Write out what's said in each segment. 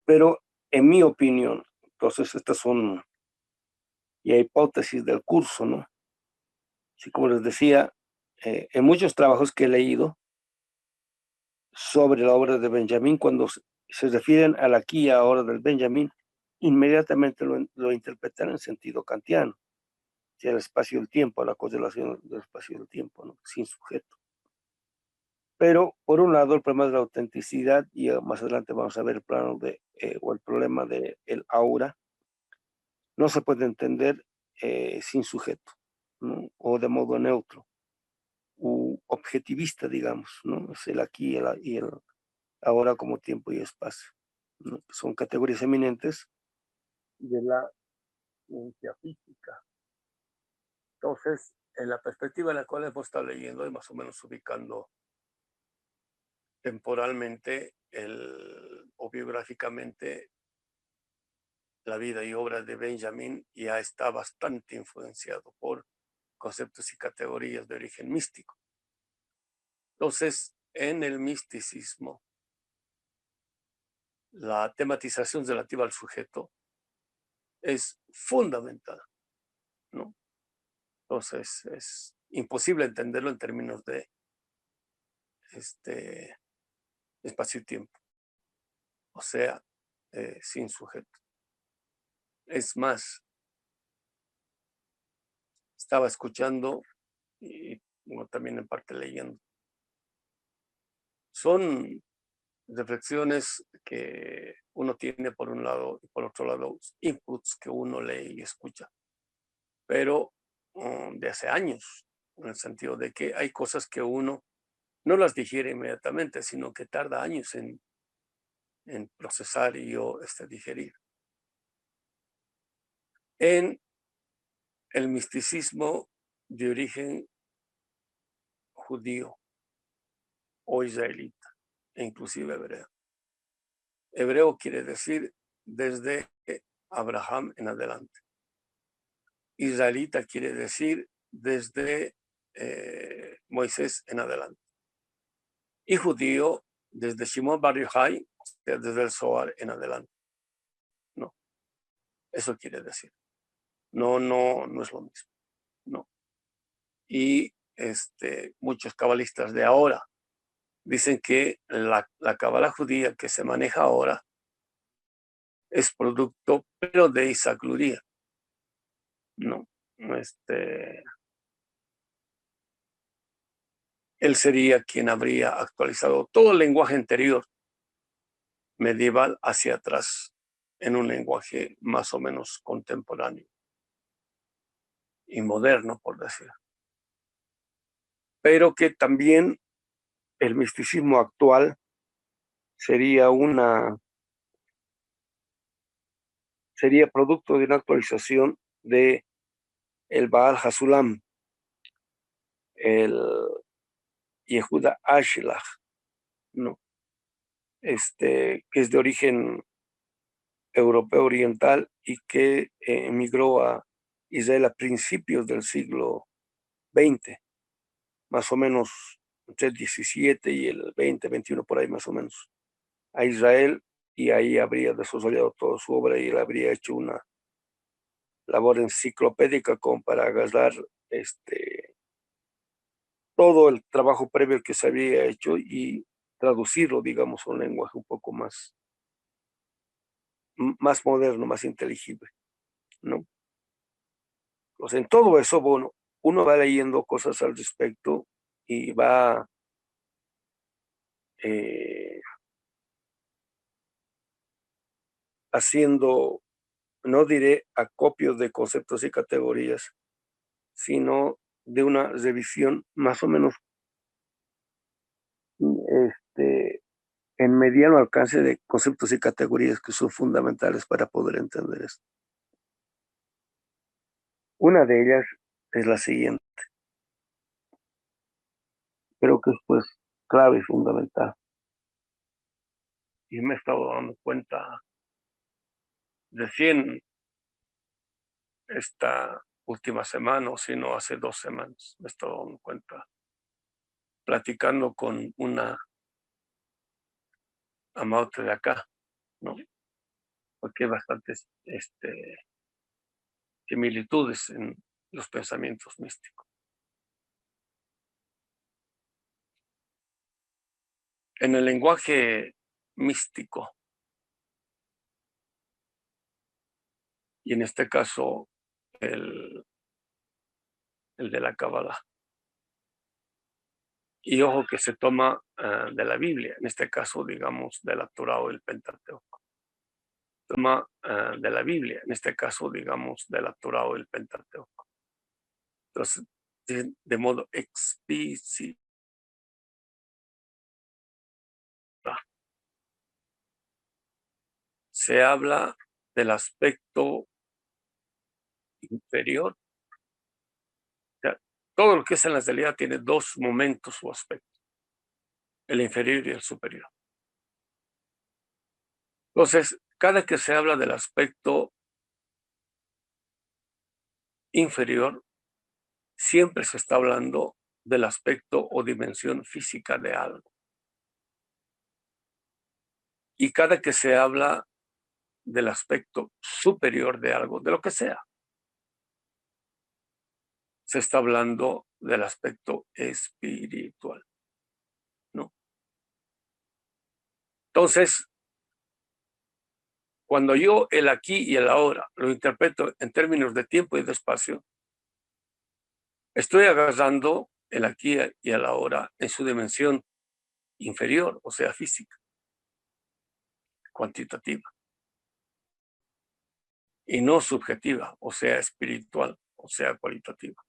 Pero en mi opinión, entonces estas son ya hipótesis del curso, ¿no? Así como les decía, en muchos trabajos que he leído sobre la obra de Benjamín, cuando se refieren al aquí y ahora del Benjamín, inmediatamente lo interpretan en sentido kantiano, sea el espacio y el tiempo, la correlación del espacio y el tiempo, ¿no? Sin sujeto. Pero, por un lado, el problema de la autenticidad, y más adelante vamos a ver el plano o el problema del aura, no se puede entender sin sujeto, ¿no? O de modo neutro, u objetivista, digamos, ¿no? Es el aquí y el ahora como tiempo y espacio, ¿no? Son categorías eminentes de la ciencia física. Entonces, en la perspectiva en la cual hemos estado leyendo y más o menos ubicando temporalmente o biográficamente la vida y obra de Benjamin ya está bastante influenciado por conceptos y categorías de origen místico. Entonces, en el misticismo, la tematización relativa al sujeto es fundamental, ¿no? Entonces, es imposible entenderlo en términos de espacio y tiempo, o sea, sin sujeto. Es más, estaba escuchando y bueno, también en parte leyendo. Son reflexiones que uno tiene por un lado y por otro lado inputs que uno lee y escucha, pero de hace años, en el sentido de que hay cosas que uno no las digiere inmediatamente, sino que tarda años en procesar y digerir. En el misticismo de origen judío o israelita, e inclusive hebreo. Hebreo quiere decir desde Abraham en adelante. Israelita quiere decir desde Moisés en adelante. Y judío desde Shimon Bar Yochai, desde el Zohar en adelante. No, eso quiere decir. No es lo mismo. No. Y muchos cabalistas de ahora dicen que la cabala judía que se maneja ahora es producto, pero de Isaac Luria. No, él sería quien habría actualizado todo el lenguaje anterior medieval hacia atrás en un lenguaje más o menos contemporáneo y moderno, por decir. Pero que también el misticismo actual sería producto de una actualización de el Baal Hasulam, el Yehuda Ashilach, ¿no? Que es de origen europeo oriental y que emigró a Israel a principios del siglo XX, más o menos entre el 17 y el 20, 21, por ahí más o menos, a Israel, y ahí habría desarrollado toda su obra y él habría hecho una labor enciclopédica como para agarrar todo el trabajo previo que se había hecho y traducirlo, digamos, a un lenguaje un poco más moderno, más inteligible, ¿no? Pues en todo eso, bueno, uno va leyendo cosas al respecto y va eh, haciendo, no diré acopios de conceptos y categorías, sino de una revisión más o menos este, en mediano alcance de conceptos y categorías que son fundamentales para poder entender esto. Una de ellas es la siguiente, creo que es pues clave y fundamental. Y me he estado dando cuenta recién esta última semana, o si no hace 2 semanas, me he estado dando cuenta, platicando con una amante de acá, ¿no? porque hay bastantes similitudes en los pensamientos místicos. En el lenguaje místico, y en este caso el de la Cábala, y ojo que se toma de la Biblia, en este caso, digamos, de la Torá o el Pentateuco. Toma de la Biblia, en este caso, digamos, de la Torá o el Pentateuco. Entonces, de modo explícito, se habla del aspecto inferior. O sea, todo lo que es en la realidad tiene dos momentos o aspectos, el inferior y el superior. Entonces, cada que se habla del aspecto inferior, siempre se está hablando del aspecto o dimensión física de algo. Y cada que se habla del aspecto superior de algo, de lo que sea, se está hablando del aspecto espiritual, ¿no? Entonces, cuando yo el aquí y el ahora lo interpreto en términos de tiempo y de espacio, estoy agarrando el aquí y el ahora en su dimensión inferior, o sea, física, cuantitativa, y no subjetiva, o sea, espiritual, o sea, cualitativa.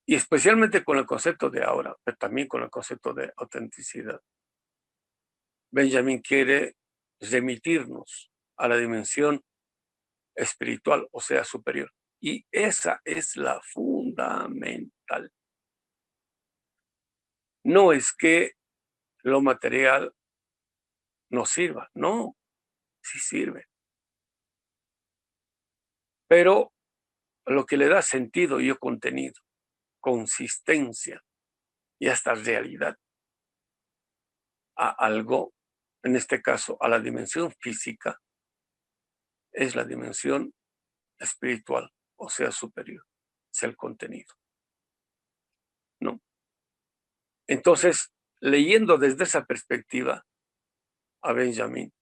Y especialmente con el concepto de ahora, pero también con el concepto de autenticidad. Benjamin quiere remitirnos a la dimensión espiritual, o sea, superior. Y esa es la fundamental. No es que lo material no sirva, no, sí sirve. Pero lo que le da sentido y contenido, consistencia y hasta realidad a algo, en este caso a la dimensión física, es la dimensión espiritual, o sea, superior, es el contenido, ¿no? Entonces, leyendo desde esa perspectiva a Benjamin,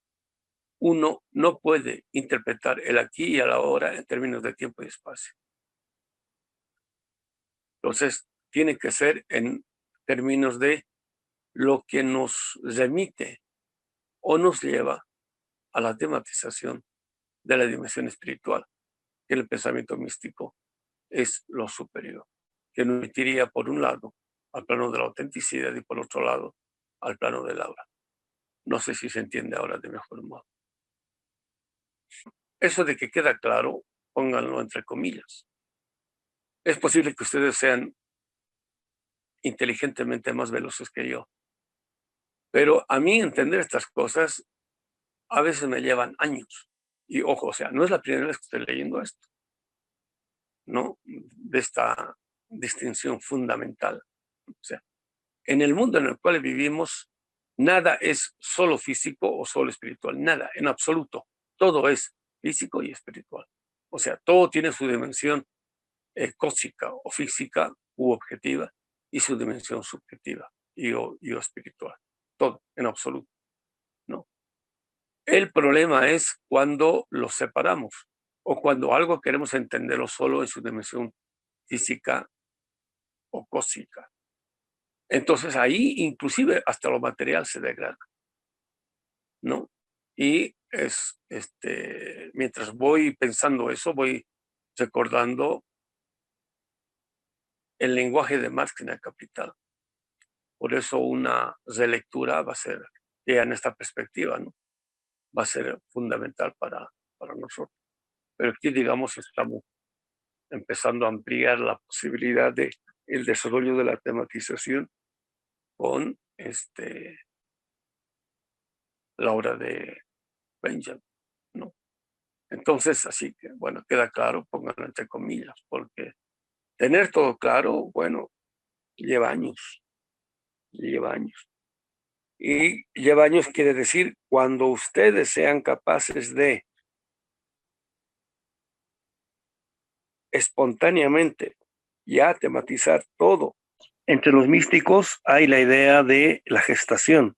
uno no puede interpretar el aquí y el ahora en términos de tiempo y espacio. Entonces, tiene que ser en términos de lo que nos remite o nos lleva a la tematización de la dimensión espiritual, que el pensamiento místico es lo superior, que nos metiría por un lado al plano de la autenticidad y por otro lado al plano del aura. No sé si se entiende ahora de mejor modo. Eso de que queda claro, pónganlo entre comillas. Es posible que ustedes sean inteligentemente más veloces que yo, pero a mí entender estas cosas a veces me llevan años. Y ojo, o sea, no es la primera vez que estoy leyendo esto, ¿no? De esta distinción fundamental. O sea, en el mundo en el cual vivimos, nada es solo físico o solo espiritual, nada, en absoluto. Todo es físico y espiritual. O sea, todo tiene su dimensión cósmica o física u objetiva y su dimensión subjetiva y espiritual. Todo, en absoluto, ¿no? El problema es cuando los separamos o cuando algo queremos entenderlo solo en su dimensión física o cósmica. Entonces ahí inclusive hasta lo material se degrada, ¿no? Y es, mientras voy pensando eso, voy recordando el lenguaje de Marx en el Capital. Por eso una relectura va a ser, ya en esta perspectiva, ¿no? Va a ser fundamental para nosotros. Pero aquí, digamos, estamos empezando a ampliar la posibilidad de el desarrollo de la tematización con la obra de Benjamin, ¿no? Entonces, así que, bueno, queda claro, pónganlo entre comillas, porque tener todo claro, bueno, lleva años, lleva años. Y lleva años quiere decir cuando ustedes sean capaces de espontáneamente ya tematizar todo. Entre los místicos hay la idea de la gestación,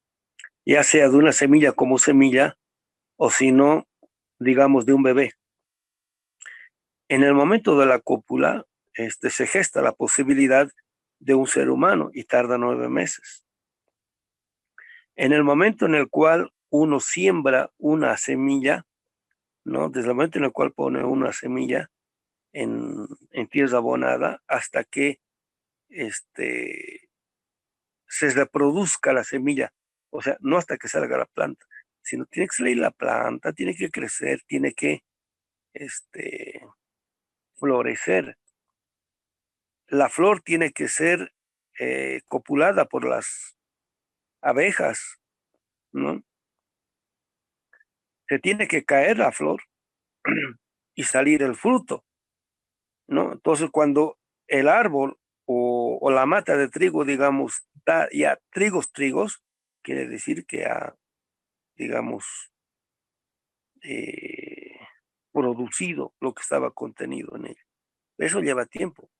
ya sea de una semilla como semilla o si no, digamos, de un bebé. En el momento de la cópula, se gesta la posibilidad de un ser humano y tarda 9 meses. En el momento en el cual uno siembra una semilla, ¿no? Desde el momento en el cual pone una semilla en tierra abonada hasta que se reproduzca la semilla, o sea, no hasta que salga la planta, sino tiene que salir la planta, tiene que crecer, tiene que este, florecer. La flor tiene que ser copulada por las abejas, ¿no? Se tiene que caer la flor y salir el fruto, ¿no? Entonces, cuando el árbol o la mata de trigo, digamos, da ya trigos, quiere decir que ha, digamos, eh, producido lo que estaba contenido en él. Eso lleva tiempo.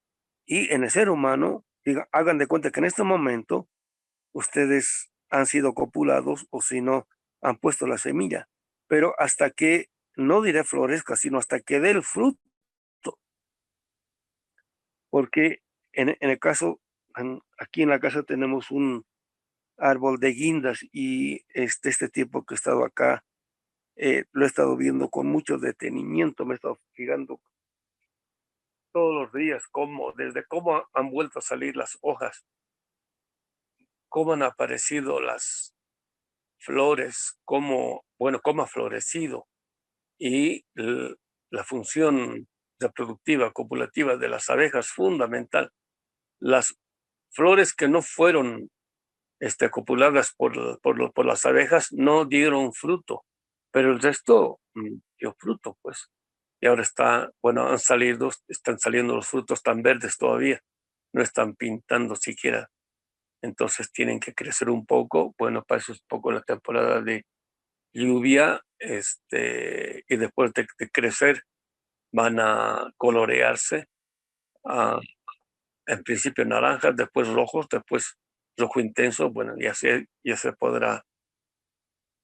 Y en el ser humano, hagan de cuenta que en este momento ustedes han sido copulados o si no, han puesto la semilla. Pero hasta que, no diré florezca, sino hasta que dé el fruto. Porque en el caso, aquí en la casa tenemos un árbol de guindas y este tiempo que he estado acá, lo he estado viendo con mucho detenimiento, me he estado fijando todos los días desde cómo han vuelto a salir las hojas, cómo han aparecido las flores, cómo ha florecido y la función reproductiva, copulativa de las abejas fundamental. Las flores que no fueron copuladas por las abejas no dieron fruto, pero el resto dio fruto, pues. Y ahora están saliendo los frutos tan verdes todavía, no están pintando siquiera. Entonces tienen que crecer un poco. Bueno, para eso es un poco la temporada de lluvia, y después de crecer van a colorearse, ah, en principio naranjas, después rojos, después rojo intenso. Bueno, ya se podrá,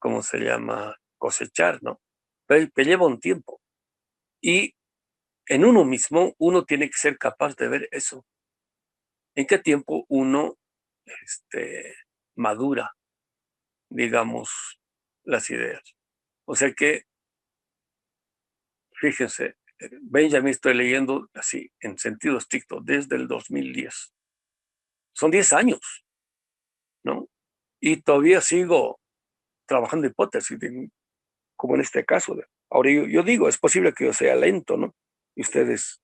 ¿cómo se llama? Cosechar, ¿no? Pero lleva un tiempo. Y en uno mismo, uno tiene que ser capaz de ver eso. ¿En qué tiempo uno madura, digamos, las ideas? O sea que, fíjense, Benjamin estoy leyendo así, en sentido estricto, desde el 2010. Son 10 años, ¿no? Y todavía sigo trabajando hipótesis, como en este caso. Ahora yo digo, es posible que yo sea lento, ¿no? Y ustedes,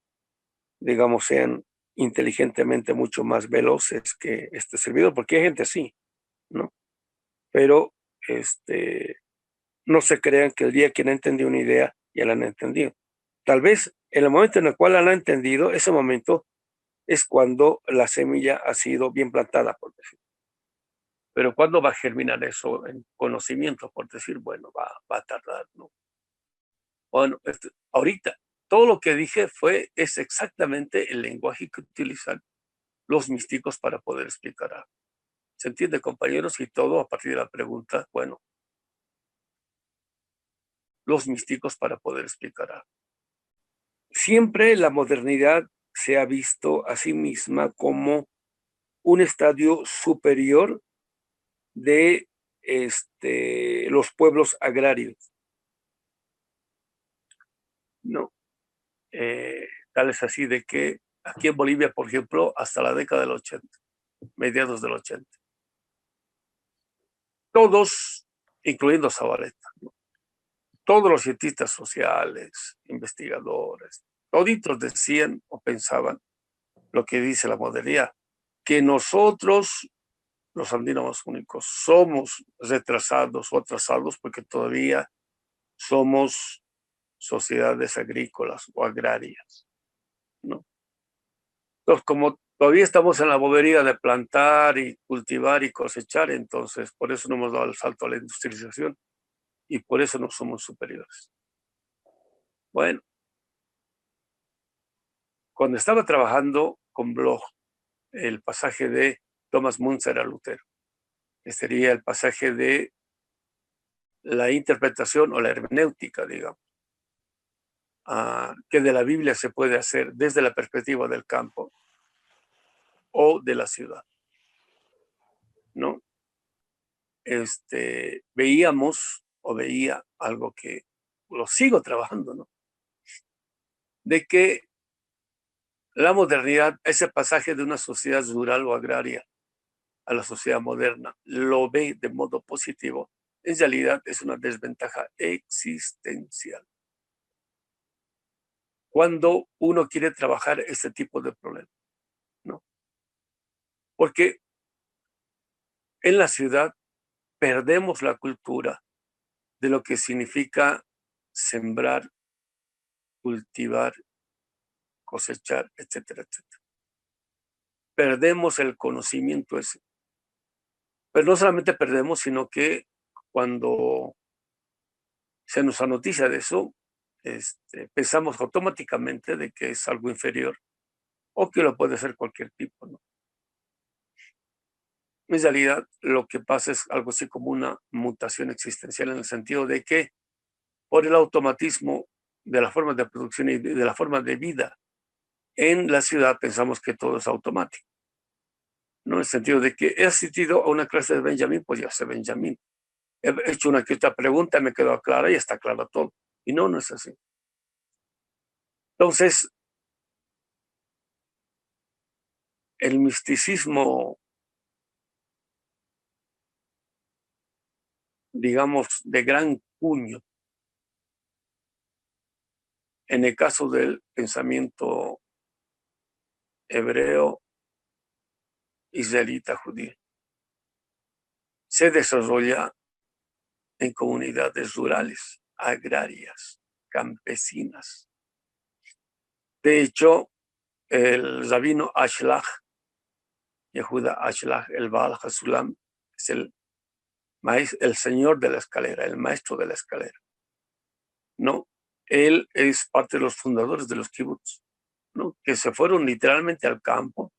digamos, sean inteligentemente mucho más veloces que este servidor, porque hay gente así, ¿no? Pero no se crean que el día que han entendido una idea, ya la han entendido. Tal vez en el momento en el cual la han entendido, ese momento es cuando la semilla ha sido bien plantada, por decir. Pero ¿cuándo va a germinar eso en conocimiento? Por decir, bueno, va a tardar, ¿no? Bueno, ahorita, todo lo que dije es exactamente el lenguaje que utilizan los místicos para poder explicar algo. ¿Se entiende, compañeros? Y todo a partir de la pregunta, bueno, los místicos para poder explicar algo. Siempre la modernidad se ha visto a sí misma como un estadio superior de los pueblos agrarios, ¿no? Tal es así de que aquí en Bolivia, por ejemplo, hasta la década del 80, mediados del 80, todos, incluyendo Zabaleta, ¿no? Todos los cientistas sociales, investigadores, toditos decían o pensaban lo que dice la modernidad, que nosotros, los andinos únicos, somos retrasados o atrasados porque todavía somos sociedades agrícolas o agrarias, ¿no? Entonces, como Todavía estamos en la bobería de plantar y cultivar y cosechar, entonces por eso no hemos dado el salto a la industrialización y por eso no somos superiores. Bueno, cuando estaba trabajando con Bloch, el pasaje de Thomas Müntzer a Lutero, que sería el pasaje de la interpretación o la hermenéutica, digamos, que de la Biblia se puede hacer desde la perspectiva del campo o de la ciudad, ¿no? Veíamos o veía algo que lo sigo trabajando, ¿no? De que la modernidad, ese pasaje de una sociedad rural o agraria a la sociedad moderna, lo ve de modo positivo, en realidad es una desventaja existencial. Cuando uno quiere trabajar este tipo de problemas, ¿no? Porque en la ciudad perdemos la cultura de lo que significa sembrar, cultivar, cosechar, etcétera, etcétera. Perdemos el conocimiento ese. Pero no solamente perdemos, sino que cuando se nos anoticia de eso, pensamos automáticamente de que es algo inferior o que lo puede hacer cualquier tipo, ¿no? En realidad, lo que pasa es algo así como una mutación existencial en el sentido de que por el automatismo de la forma de producción y de la forma de vida en la ciudad pensamos que todo es automático, ¿no? En el sentido de que he asistido a una clase de Benjamín, pues ya sé Benjamín. He hecho una que otra pregunta, me quedó clara y está claro todo. Y no, no es así. Entonces, el misticismo, digamos, de gran cuño, en el caso del pensamiento hebreo, israelita, judío, se desarrolla en comunidades rurales, agrarias, campesinas. De hecho, el rabino Ashlach, Yehuda Ashlach, el Baal Hasulam, es el señor de la escalera, el maestro de la escalera, ¿no? Él es parte de los fundadores de los kibbutz, ¿no? Que se fueron literalmente al campo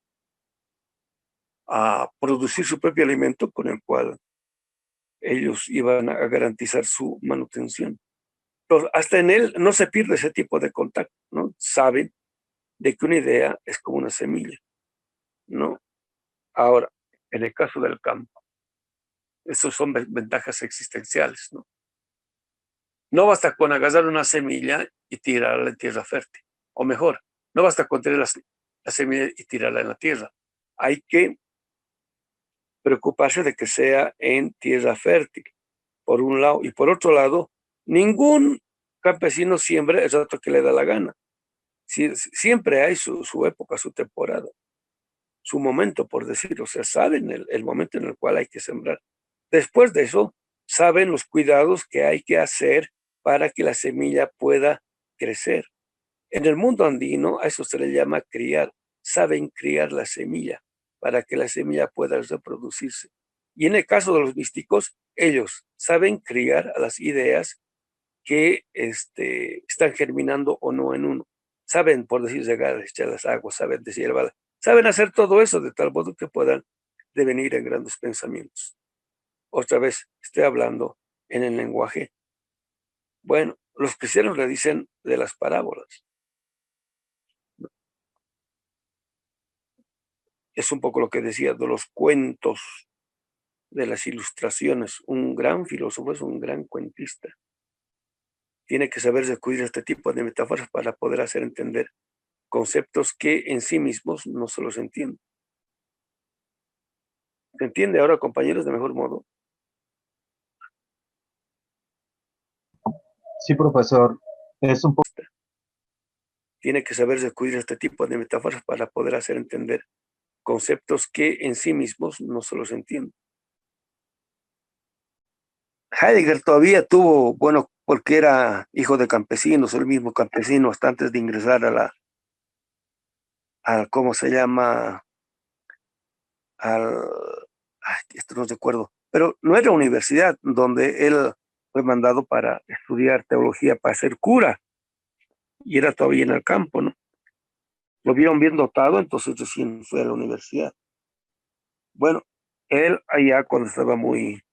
a producir su propio alimento con el cual ellos iban a garantizar su manutención. Pero hasta en él no se pierde ese tipo de contacto, ¿no? Saben de que una idea es como una semilla, ¿no? Ahora, en el caso del campo, esos son ventajas existenciales, ¿no? No basta con agarrar una semilla y tirarla en tierra fértil, o mejor, no basta con tener la semilla y tirarla en la tierra. Hay que preocuparse de que sea en tierra fértil, por un lado, y por otro lado, ningún campesino siembra el rato que le da la gana. Siempre hay su época, su temporada, su momento, por decir, o sea, saben el momento en el cual hay que sembrar. Después de eso, saben los cuidados que hay que hacer para que la semilla pueda crecer. En el mundo andino a eso se le llama criar. Saben criar la semilla para que la semilla pueda reproducirse. Y en el caso de los místicos, ellos saben criar a las ideas que están germinando o no en uno. Saben, por decir, llegar, echar las aguas, saben decir, saben hacer todo eso de tal modo que puedan devenir en grandes pensamientos. Otra vez, estoy hablando en el lenguaje. Bueno, los cristianos le dicen de las parábolas. Es un poco lo que decía de los cuentos, de las ilustraciones. Un gran filósofo es un gran cuentista. Tiene que saber descubrir este tipo de metáforas para poder hacer entender conceptos que en sí mismos no se los entienden. ¿Se entiende ahora, compañeros, de mejor modo? Sí, profesor. Es un poco. Tiene que saber descubrir este tipo de metáforas para poder hacer entender conceptos que en sí mismos no se los entienden. Heidegger todavía tuvo, bueno, porque era hijo de campesinos, el mismo campesino hasta antes de ingresar a ¿cómo se llama? esto no recuerdo, pero no era universidad donde él fue mandado para estudiar teología, para ser cura, y era todavía en el campo, ¿no? Lo vieron bien dotado, entonces recién fue a la universidad. Bueno, él allá cuando estaba muy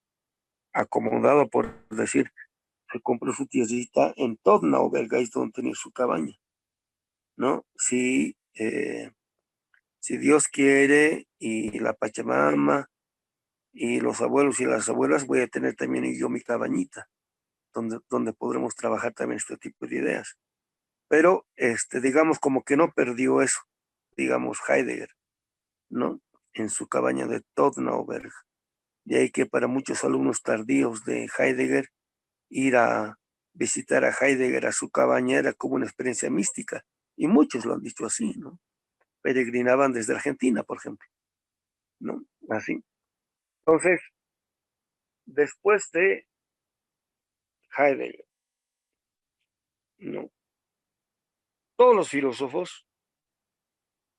acomodado, por decir, se compró su tierrita en Todnau, Belgais, donde tenía su cabaña, ¿no? Sí, si Dios quiere y la Pachamama y los abuelos y las abuelas, voy a tener también yo mi cabañita, donde podremos trabajar también este tipo de ideas. Pero, digamos, como que no perdió eso, digamos, Heidegger, ¿no? En su cabaña de Todnauberg. De ahí que para muchos alumnos tardíos de Heidegger, ir a visitar a Heidegger a su cabaña era como una experiencia mística. Y muchos lo han dicho así, ¿no? Peregrinaban desde Argentina, por ejemplo, ¿no? Así. Entonces, después de Heidegger, ¿no? Todos los filósofos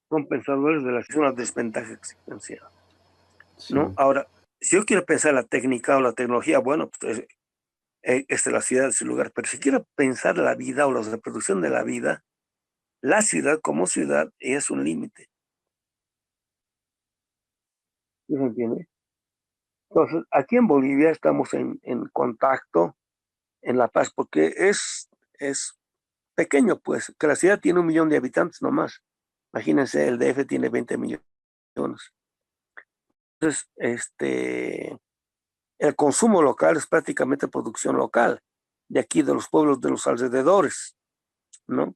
son pensadores de una desventaja existencial, ¿no? Sí. Ahora, si yo quiero pensar la técnica o la tecnología, bueno, pues esta es la ciudad, es el lugar, pero si quiero pensar la vida o la reproducción de la vida, la ciudad como ciudad es un límite. ¿Sí se entiende? Entonces, aquí en Bolivia estamos en contacto, en La Paz, porque es pequeño, pues, que la ciudad tiene 1 millón de habitantes nomás. Imagínense, el DF tiene 20 millones. Entonces, el consumo local es prácticamente producción local, de aquí, de los pueblos de los alrededores, ¿no?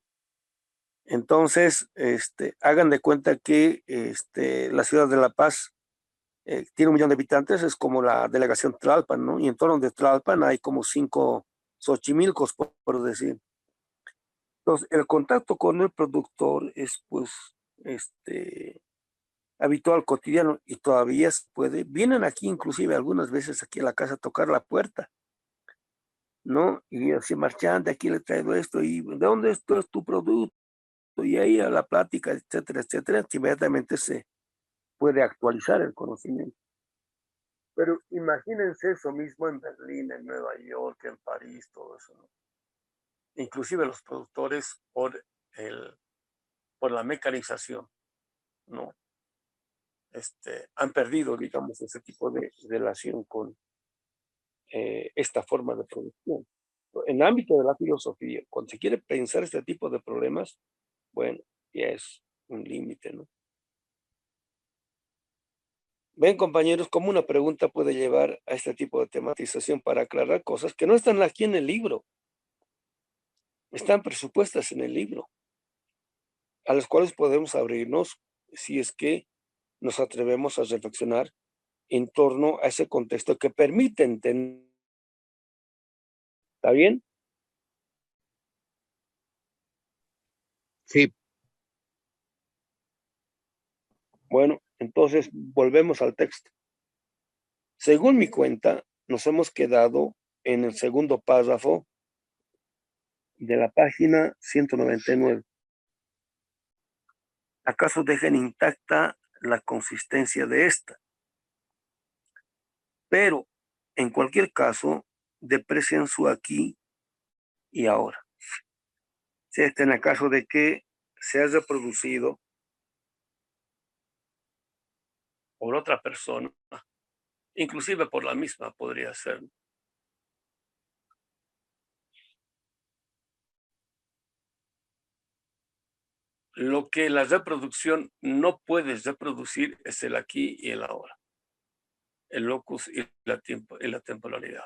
Entonces, hagan de cuenta que la ciudad de La Paz tiene 1 millón de habitantes, es como la delegación Tlalpan, ¿no? Y en torno de Tlalpan hay como 5 Xochimilcos, por decir. Entonces, el contacto con el productor es, pues, habitual, cotidiano, y todavía se puede. Vienen aquí, inclusive, algunas veces aquí a la casa a tocar la puerta, ¿no? Y así marchando, aquí le traigo esto, y ¿de dónde esto es tu producto? Y ahí a la plática, etcétera, etcétera, inmediatamente se puede actualizar el conocimiento. Pero imagínense eso mismo en Berlín, en Nueva York, en París, todo eso, ¿no? Inclusive los productores por la mecanización, ¿no? Han perdido, digamos, ese tipo de relación con esta forma de producción. En el ámbito de la filosofía, cuando se quiere pensar este tipo de problemas, bueno, ya es un límite, ¿no? Ven, compañeros, cómo una pregunta puede llevar a este tipo de tematización para aclarar cosas que no están aquí en el libro, están presupuestas en el libro, a las cuales podemos abrirnos si es que nos atrevemos a reflexionar en torno a ese contexto que permite entender. ¿Está bien? Sí, Bueno, entonces volvemos al texto. Según mi cuenta, nos hemos quedado en el segundo párrafo de la página 199. ¿Acaso dejan intacta la consistencia de esta? Pero, en cualquier caso, deprecian su aquí y ahora. Si en el caso de que se haya reproducido por otra persona, inclusive por la misma podría ser. Lo que la reproducción no puede reproducir es el aquí y el ahora, el locus y la temporalidad.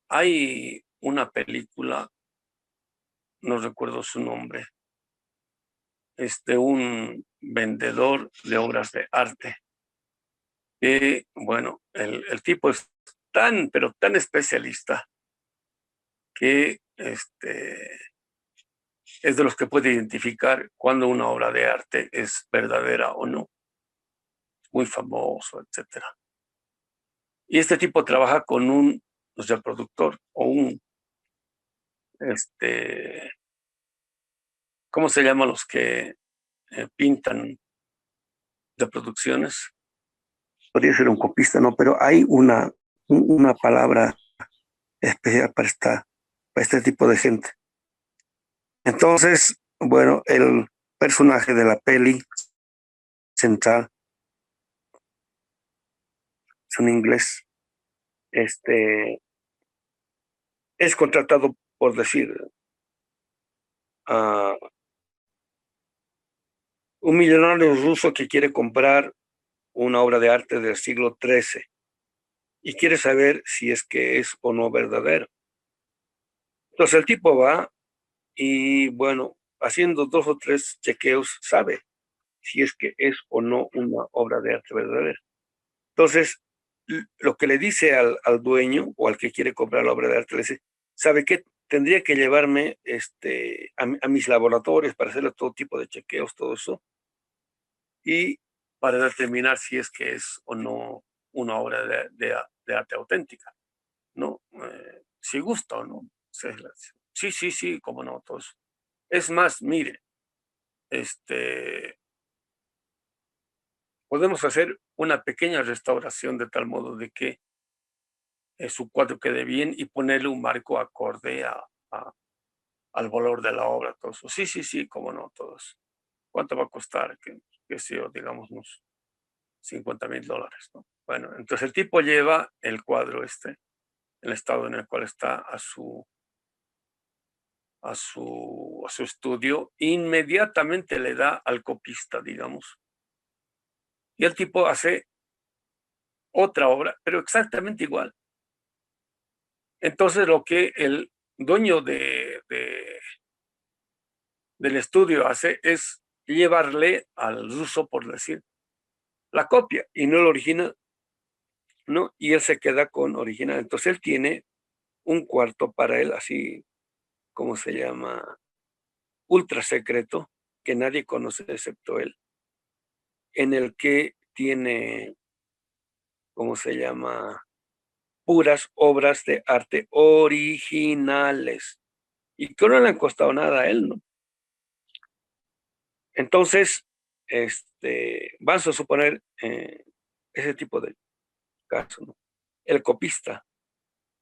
Hay una película, no recuerdo su nombre, es de un vendedor de obras de arte, que, bueno, el tipo es tan, pero tan especialista que es de los que puede identificar cuando una obra de arte es verdadera o no, muy famoso, etcétera. Y este tipo trabaja con un reproductor o este, ¿cómo se llaman los que pintan de producciones. Podría ser un copista, ¿no? Pero hay una palabra especial para este tipo de gente. Entonces, bueno, el personaje de la peli central es un inglés. Es contratado, por decir, a un millonario ruso que quiere comprar una obra de arte del siglo XIII y quiere saber si es que es o no verdadero. Entonces el tipo va y, bueno, haciendo 2 o 3 chequeos, sabe si es que es o no una obra de arte verdadera. Entonces, lo que le dice al dueño o al que quiere comprar la obra de arte, le dice, ¿sabe qué? Tendría que llevarme a mis laboratorios para hacerle todo tipo de chequeos, todo eso, y para determinar si es que es o no una obra de arte auténtica, ¿no? Si gusta o no. Sí, sí, sí, cómo no, todos. Es más, mire, podemos hacer una pequeña restauración de tal modo de que su cuadro quede bien y ponerle un marco acorde al valor de la obra, todo eso. Sí, sí, sí, cómo no, todos. ¿Cuánto va a costar? Que sea, digamos, unos $50,000, ¿no? Bueno, entonces el tipo lleva el cuadro el estado en el cual está a su estudio, inmediatamente le da al copista, digamos, y el tipo hace otra obra, pero exactamente igual. Entonces lo que el dueño del estudio hace es llevarle al ruso, por decir, la copia y no el original, ¿no? Y él se queda con original. Entonces él tiene un cuarto para él, así como se llama, ultra secreto, que nadie conoce excepto él, en el que tiene, ¿cómo se llama? Puras obras de arte originales y que no le han costado nada a él, ¿no? Entonces, vamos a suponer ese tipo de caso, ¿no? El copista,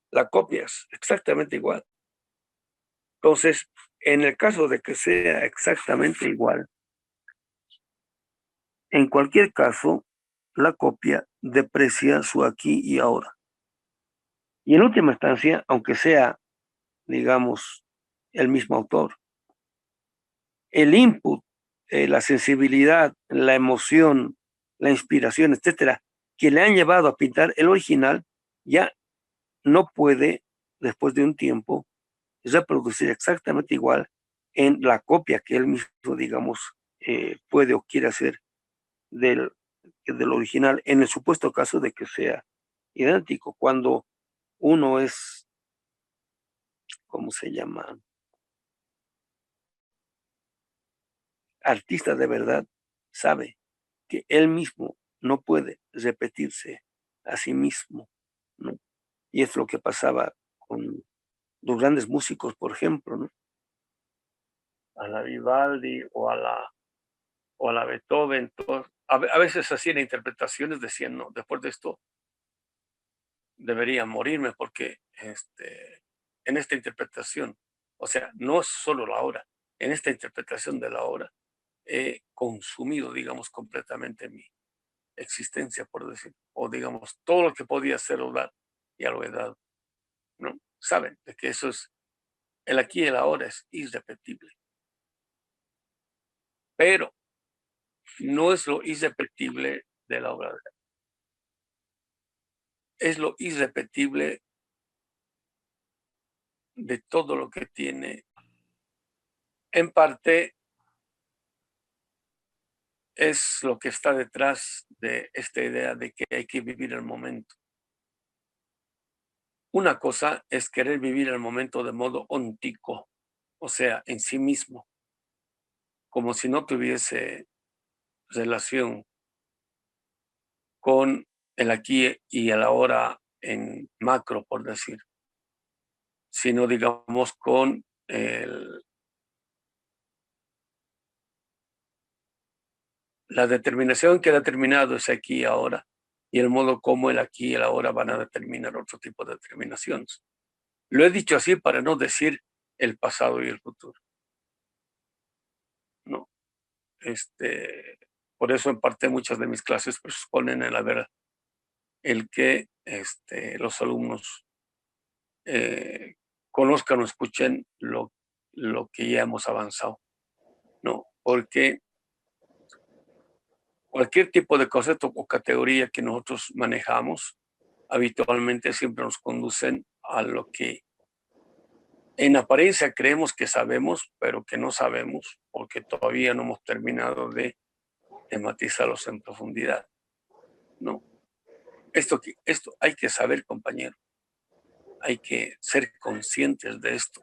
la copias exactamente igual. Entonces, en el caso de que sea exactamente igual, en cualquier caso, la copia deprecia su aquí y ahora. Y en última instancia, aunque sea, digamos, el mismo autor, el input, la sensibilidad, la emoción, la inspiración, etcétera, que le han llevado a pintar el original, ya no puede, después de un tiempo, reproducir exactamente igual en la copia que él mismo, digamos, puede o quiere hacer del original, en el supuesto caso de que sea idéntico. Cuando uno es, ¿cómo se llama? Artista de verdad, sabe que él mismo no puede repetirse a sí mismo, ¿no? Y es lo que pasaba con los grandes músicos, por ejemplo, ¿no? A la Vivaldi o a la Beethoven, a veces hacían interpretaciones, decían, no, después de esto debería morirme porque en esta interpretación, o sea, no es solo la obra, en esta interpretación de la obra he consumido, digamos, completamente mi existencia, por decir, o digamos, todo lo que podía hacer o dar, ya lo he dado, ¿no? Saben de que eso es, el aquí y el ahora es irrepetible, pero no es lo irrepetible de la obra, es lo irrepetible de todo lo que tiene. En parte es lo que está detrás de esta idea de que hay que vivir el momento. Una cosa es querer vivir el momento de modo ontico, o sea, en sí mismo, como si no tuviese relación con el aquí y el ahora en macro, por decir, sino digamos con La determinación que ha determinado es aquí y ahora, y el modo como el aquí y el ahora van a determinar otro tipo de determinaciones. Lo he dicho así para no decir el pasado y el futuro. No. Por eso en parte muchas de mis clases presuponen el que los alumnos conozcan o escuchen lo que ya hemos avanzado, ¿no? Porque cualquier tipo de concepto o categoría que nosotros manejamos habitualmente siempre nos conducen a lo que en apariencia creemos que sabemos, pero que no sabemos porque todavía no hemos terminado de tematizarlos en profundidad, ¿no? Esto hay que saber, compañero, hay que ser conscientes de esto,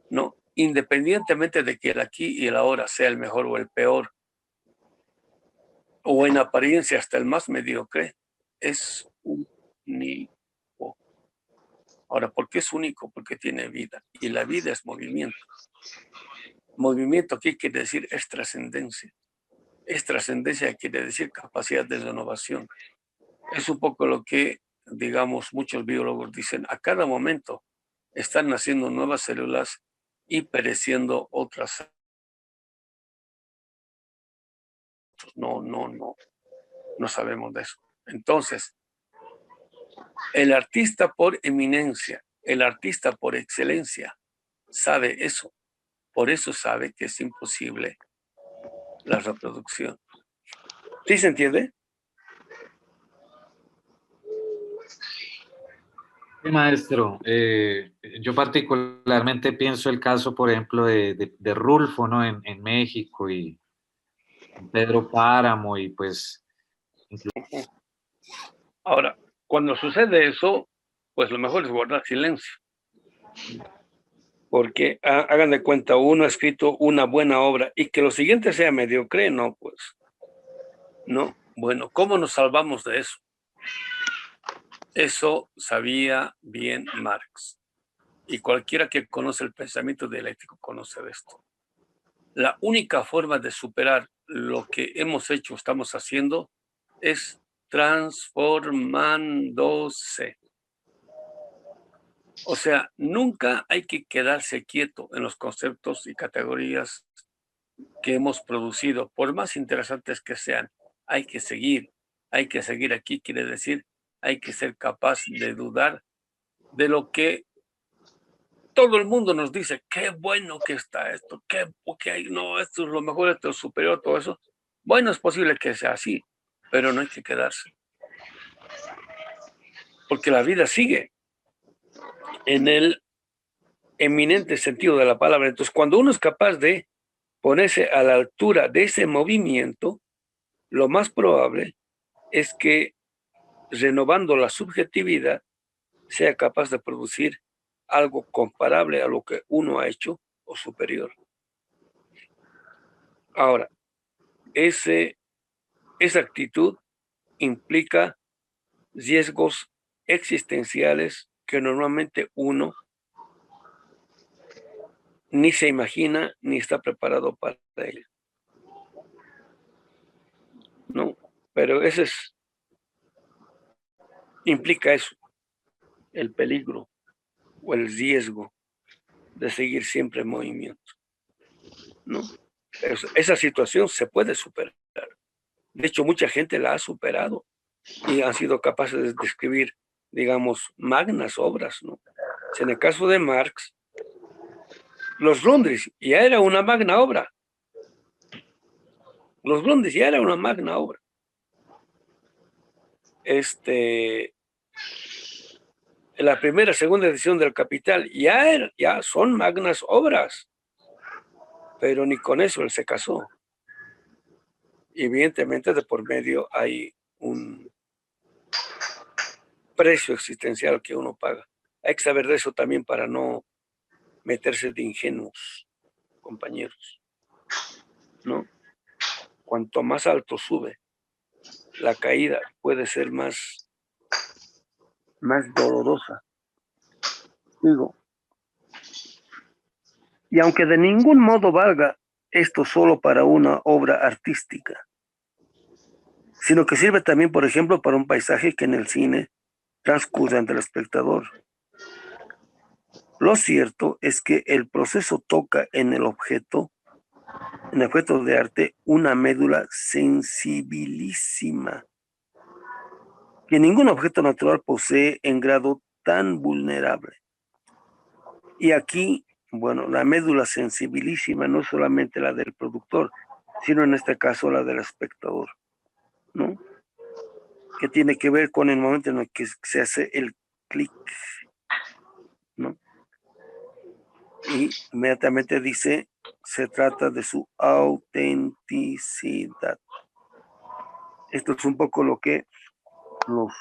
¿no? Independientemente de que el aquí y el ahora sea el mejor o el peor, o en apariencia hasta el más mediocre, es único. Ahora, ¿por qué es único? Porque tiene vida, y la vida es movimiento. Movimiento, ¿qué quiere decir? Es trascendencia. Es trascendencia, quiere decir capacidad de renovación. Es un poco lo que, digamos, muchos biólogos dicen, a cada momento están naciendo nuevas células y pereciendo otras. No sabemos de eso. Entonces, el artista por eminencia, el artista por excelencia, sabe eso. Por eso sabe que es imposible la reproducción. ¿Sí se entiende? Sí, maestro, yo particularmente pienso el caso, por ejemplo, de Rulfo, ¿no? En México y Pedro Páramo y pues... Ahora, cuando sucede eso, pues lo mejor es guardar silencio. Porque hagan de cuenta, uno ha escrito una buena obra y que lo siguiente sea mediocre, no, pues, no. Bueno, ¿cómo nos salvamos de eso? Eso sabía bien Marx. Y cualquiera que conoce el pensamiento dialéctico conoce de esto. La única forma de superar lo que hemos hecho, estamos haciendo, es transformándose. O sea, nunca hay que quedarse quieto en los conceptos y categorías que hemos producido, por más interesantes que sean. Hay que seguir aquí, quiere decir, hay que ser capaz de dudar de lo que todo el mundo nos dice, qué bueno que está esto, no, esto es lo mejor, esto es superior, todo eso. Bueno, es posible que sea así, pero no hay que quedarse, porque la vida sigue en el eminente sentido de la palabra. Entonces, cuando uno es capaz de ponerse a la altura de ese movimiento, lo más probable es que renovando la subjetividad sea capaz de producir algo comparable a lo que uno ha hecho o superior. Ahora, esa actitud implica riesgos existenciales que normalmente uno ni se imagina ni está preparado para ello. No, pero implica eso, el peligro o el riesgo de seguir siempre en movimiento. ¿No? Esa situación se puede superar. De hecho, mucha gente la ha superado y han sido capaces de escribir, digamos, magnas obras, ¿no? En el caso de Marx, los Londres ya era una magna obra. Los Londres ya era una magna obra. La primera, segunda edición del Capital ya son magnas obras, pero ni con eso él se casó. Evidentemente de por medio hay un precio existencial que uno paga. Hay que saber de eso también para no meterse de ingenuos, compañeros, ¿no? Cuanto más alto sube, la caída puede ser más dolorosa. Digo, y aunque de ningún modo valga esto solo para una obra artística, sino que sirve también, por ejemplo, para un paisaje que en el cine transcurre ante el espectador. Lo cierto es que el proceso toca en el objeto de arte, una médula sensibilísima que ningún objeto natural posee en grado tan vulnerable. Y aquí, bueno, la médula sensibilísima no es solamente la del productor, sino en este caso la del espectador, ¿no? Que tiene que ver con el momento en el que se hace el clic, ¿no? Y inmediatamente dice, se trata de su autenticidad. Esto es un poco lo que los,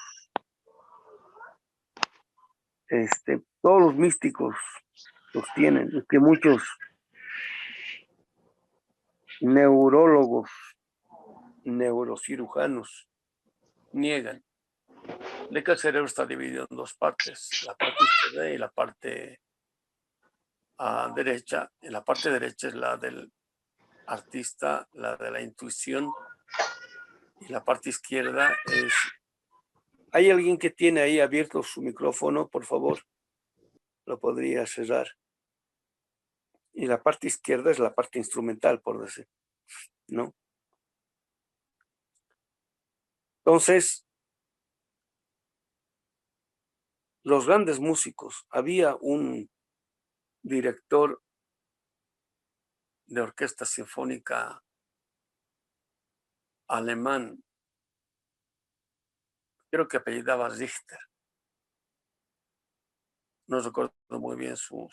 todos los místicos sostienen, y que muchos neurólogos, neurocirujanos niegan, de que el cerebro está dividido en dos partes, la parte izquierda y la parte derecha. En la parte derecha es la del artista, la de la intuición, y la parte izquierda es... ¿Hay alguien que tiene ahí abierto su micrófono, por favor? Lo podría cerrar. Y la parte izquierda es la parte instrumental, por decir, ¿no? Entonces, los grandes músicos, había un director de orquesta sinfónica alemán, creo que apellidaba Richter, no recuerdo muy bien su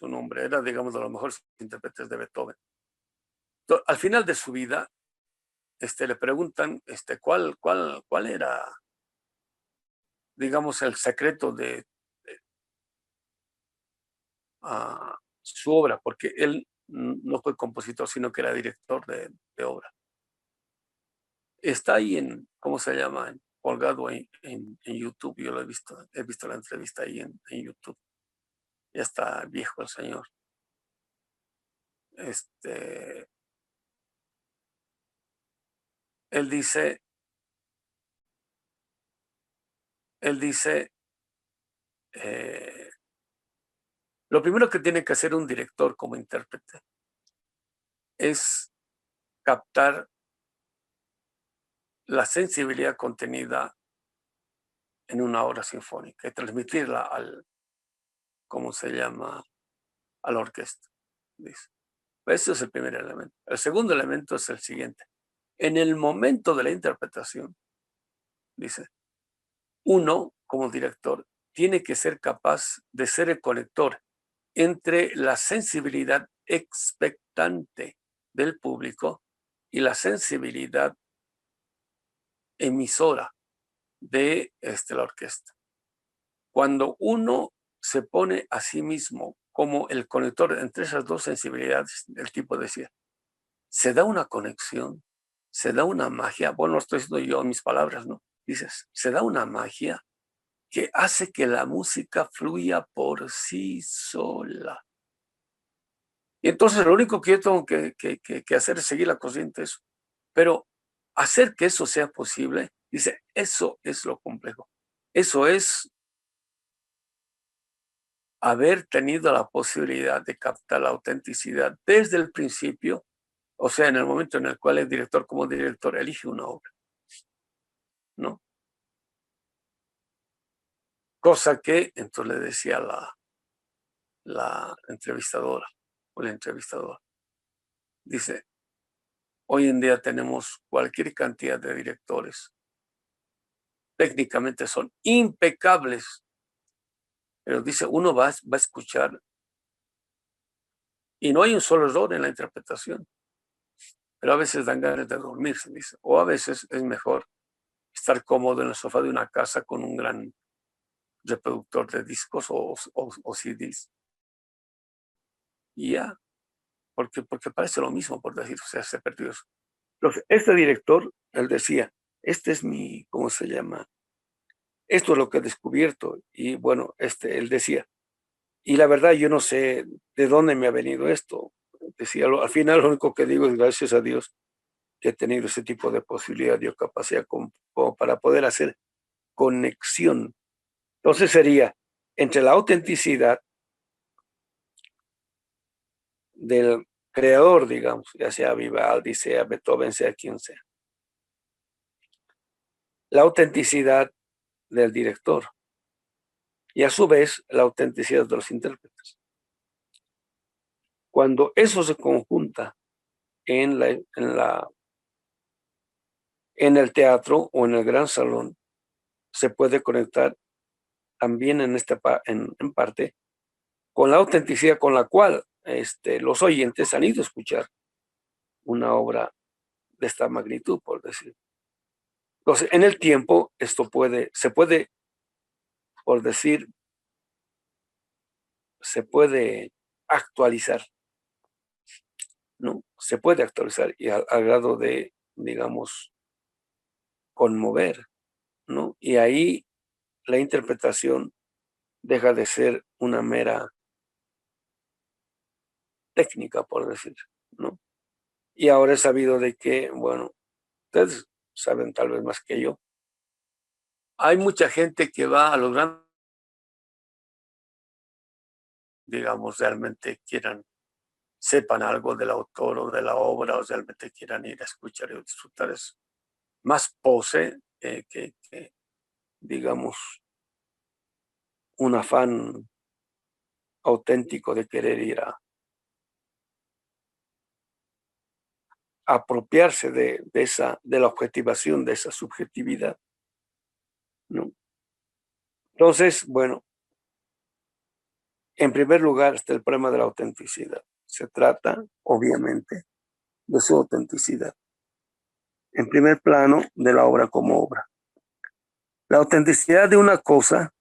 nombre, era, digamos, de los mejores intérpretes de Beethoven. Entonces, al final de su vida, le preguntan cuál era, digamos, el secreto de su obra, porque él no fue compositor, sino que era director de obra. Está ahí en, ¿cómo se llama? Colgado en YouTube, yo lo he visto la entrevista ahí en YouTube. Ya está viejo el señor. Él dice, lo primero que tiene que hacer un director como intérprete es captar la sensibilidad contenida en una obra sinfónica y transmitirla ¿cómo se llama? A la orquesta, dice. Ese es el primer elemento. El segundo elemento es el siguiente. En el momento de la interpretación, dice, uno, como director, tiene que ser capaz de ser el conector entre la sensibilidad expectante del público y la sensibilidad emisora de la orquesta. Cuando uno se pone a sí mismo como el conector entre esas dos sensibilidades, el tipo decía, se da una conexión, se da una magia, bueno, estoy diciendo yo mis palabras, ¿no? Dices, se da una magia que hace que la música fluya por sí sola. Y entonces lo único que yo tengo que hacer es seguir la corriente, eso. Pero hacer que eso sea posible, dice, eso es lo complejo. Eso es haber tenido la posibilidad de captar la autenticidad desde el principio, o sea, en el momento en el cual el director como director elige una obra, ¿no? Cosa que entonces le decía la entrevistadora o el entrevistador. Dice, hoy en día tenemos cualquier cantidad de directores. Técnicamente son impecables. Pero dice, uno va a escuchar y no hay un solo error en la interpretación. Pero a veces dan ganas de dormirse, dice. O a veces es mejor estar cómodo en el sofá de una casa con un gran reproductor de discos o CDs. Y ya, porque parece lo mismo, por decir, o sea, se perdió eso. Entonces, este director, él decía, este es mi, ¿cómo se llama? Esto es lo que he descubierto. Y bueno, él decía, y la verdad yo no sé de dónde me ha venido esto. Decía, al final lo único que digo es gracias a Dios, que he tenido ese tipo de posibilidad o capacidad como para poder hacer conexión. Entonces sería entre la autenticidad del creador, digamos, ya sea Vivaldi, sea Beethoven, sea quien sea. La autenticidad del director y a su vez la autenticidad de los intérpretes. Cuando eso se conjunta en el teatro o en el gran salón, se puede conectar también en parte con la autenticidad con la cual los oyentes han ido a escuchar una obra de esta magnitud, por decir. Entonces, en el tiempo, se puede, por decir, se puede actualizar, ¿no? Se puede actualizar y al grado de, digamos, conmover, ¿no? Y ahí la interpretación deja de ser una mera técnica, por decir, ¿no? Y ahora he sabido de que, bueno, ustedes saben tal vez más que yo, hay mucha gente que va a los grandes, digamos, realmente sepan algo del autor o de la obra, o realmente quieran ir a escuchar y disfrutar. Es más pose que, digamos, un afán auténtico de querer ir a apropiarse de la objetivación, de esa subjetividad, ¿no? Entonces, bueno, en primer lugar está el problema de la autenticidad. Se trata, obviamente, de su autenticidad. En primer plano, de la obra como obra. La autenticidad de una cosa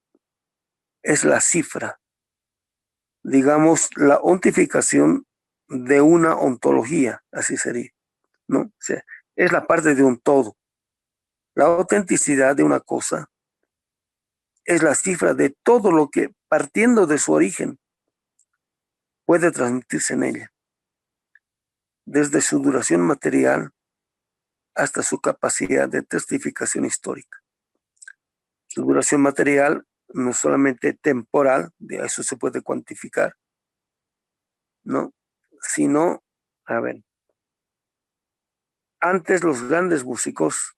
es la cifra, digamos, la ontificación de una ontología, así sería, ¿no? O sea, es la parte de un todo. La autenticidad de una cosa es la cifra de todo lo que, partiendo de su origen, puede transmitirse en ella, desde su duración material hasta su capacidad de testificación histórica. Su duración material no solamente temporal, de eso se puede cuantificar, ¿no? Sino, a ver, antes los grandes músicos